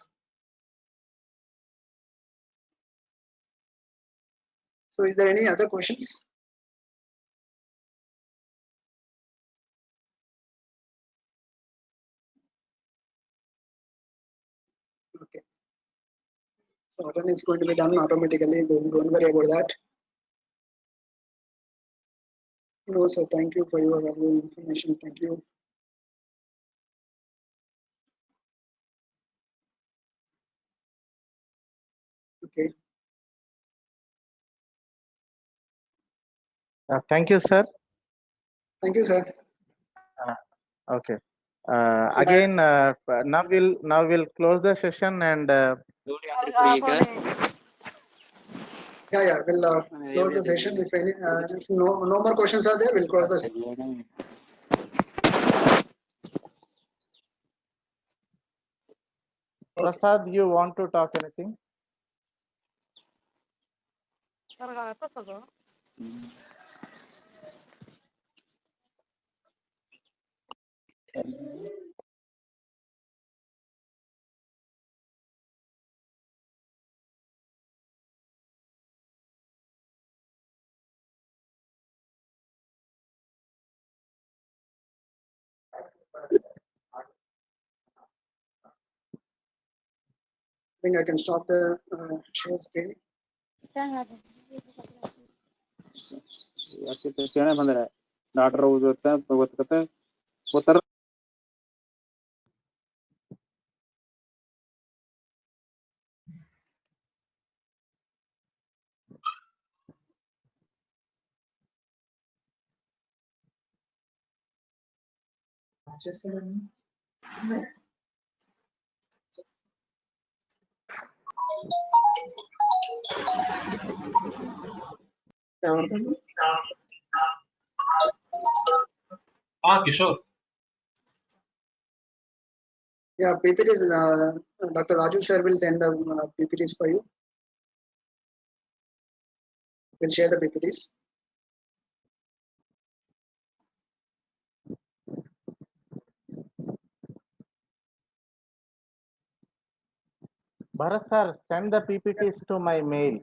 So, is there any other questions? Okay. So, attendance is going to be done automatically. Don't worry about that. No, sir. Thank you for your valuable information. Thank you. Okay. Thank you, sir. Thank you, sir. Okay. Again, now we'll close the session and Yeah, we'll close the session. If no more questions are there, we'll close the session. Prasad, you want to talk anything? I think I can stop the share screen. Kishore. Yeah, PPTs. Dr. Raju sir will send the PPTs for you. We'll share the PPTs. Bharat sir, send the PPTs to my mail.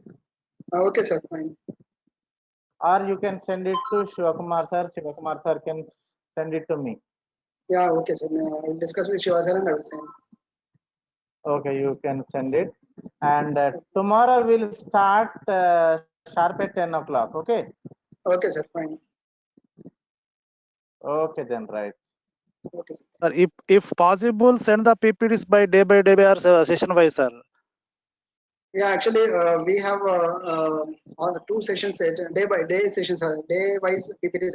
Okay, sir. Fine. Or you can send it to Shivakumar sir. Shivakumar sir can send it to me. Yeah, okay, sir. I will discuss with Shiva sir and I will send. Okay, you can send it. And tomorrow we'll start sharp at 10 o'clock. Okay. Okay, sir. Fine. Okay, then right. Okay, sir. Sir, if possible, send the PPTs by day or session wise, sir. Yeah, actually, we have all 2 sessions, day by day sessions, day wise PPTs.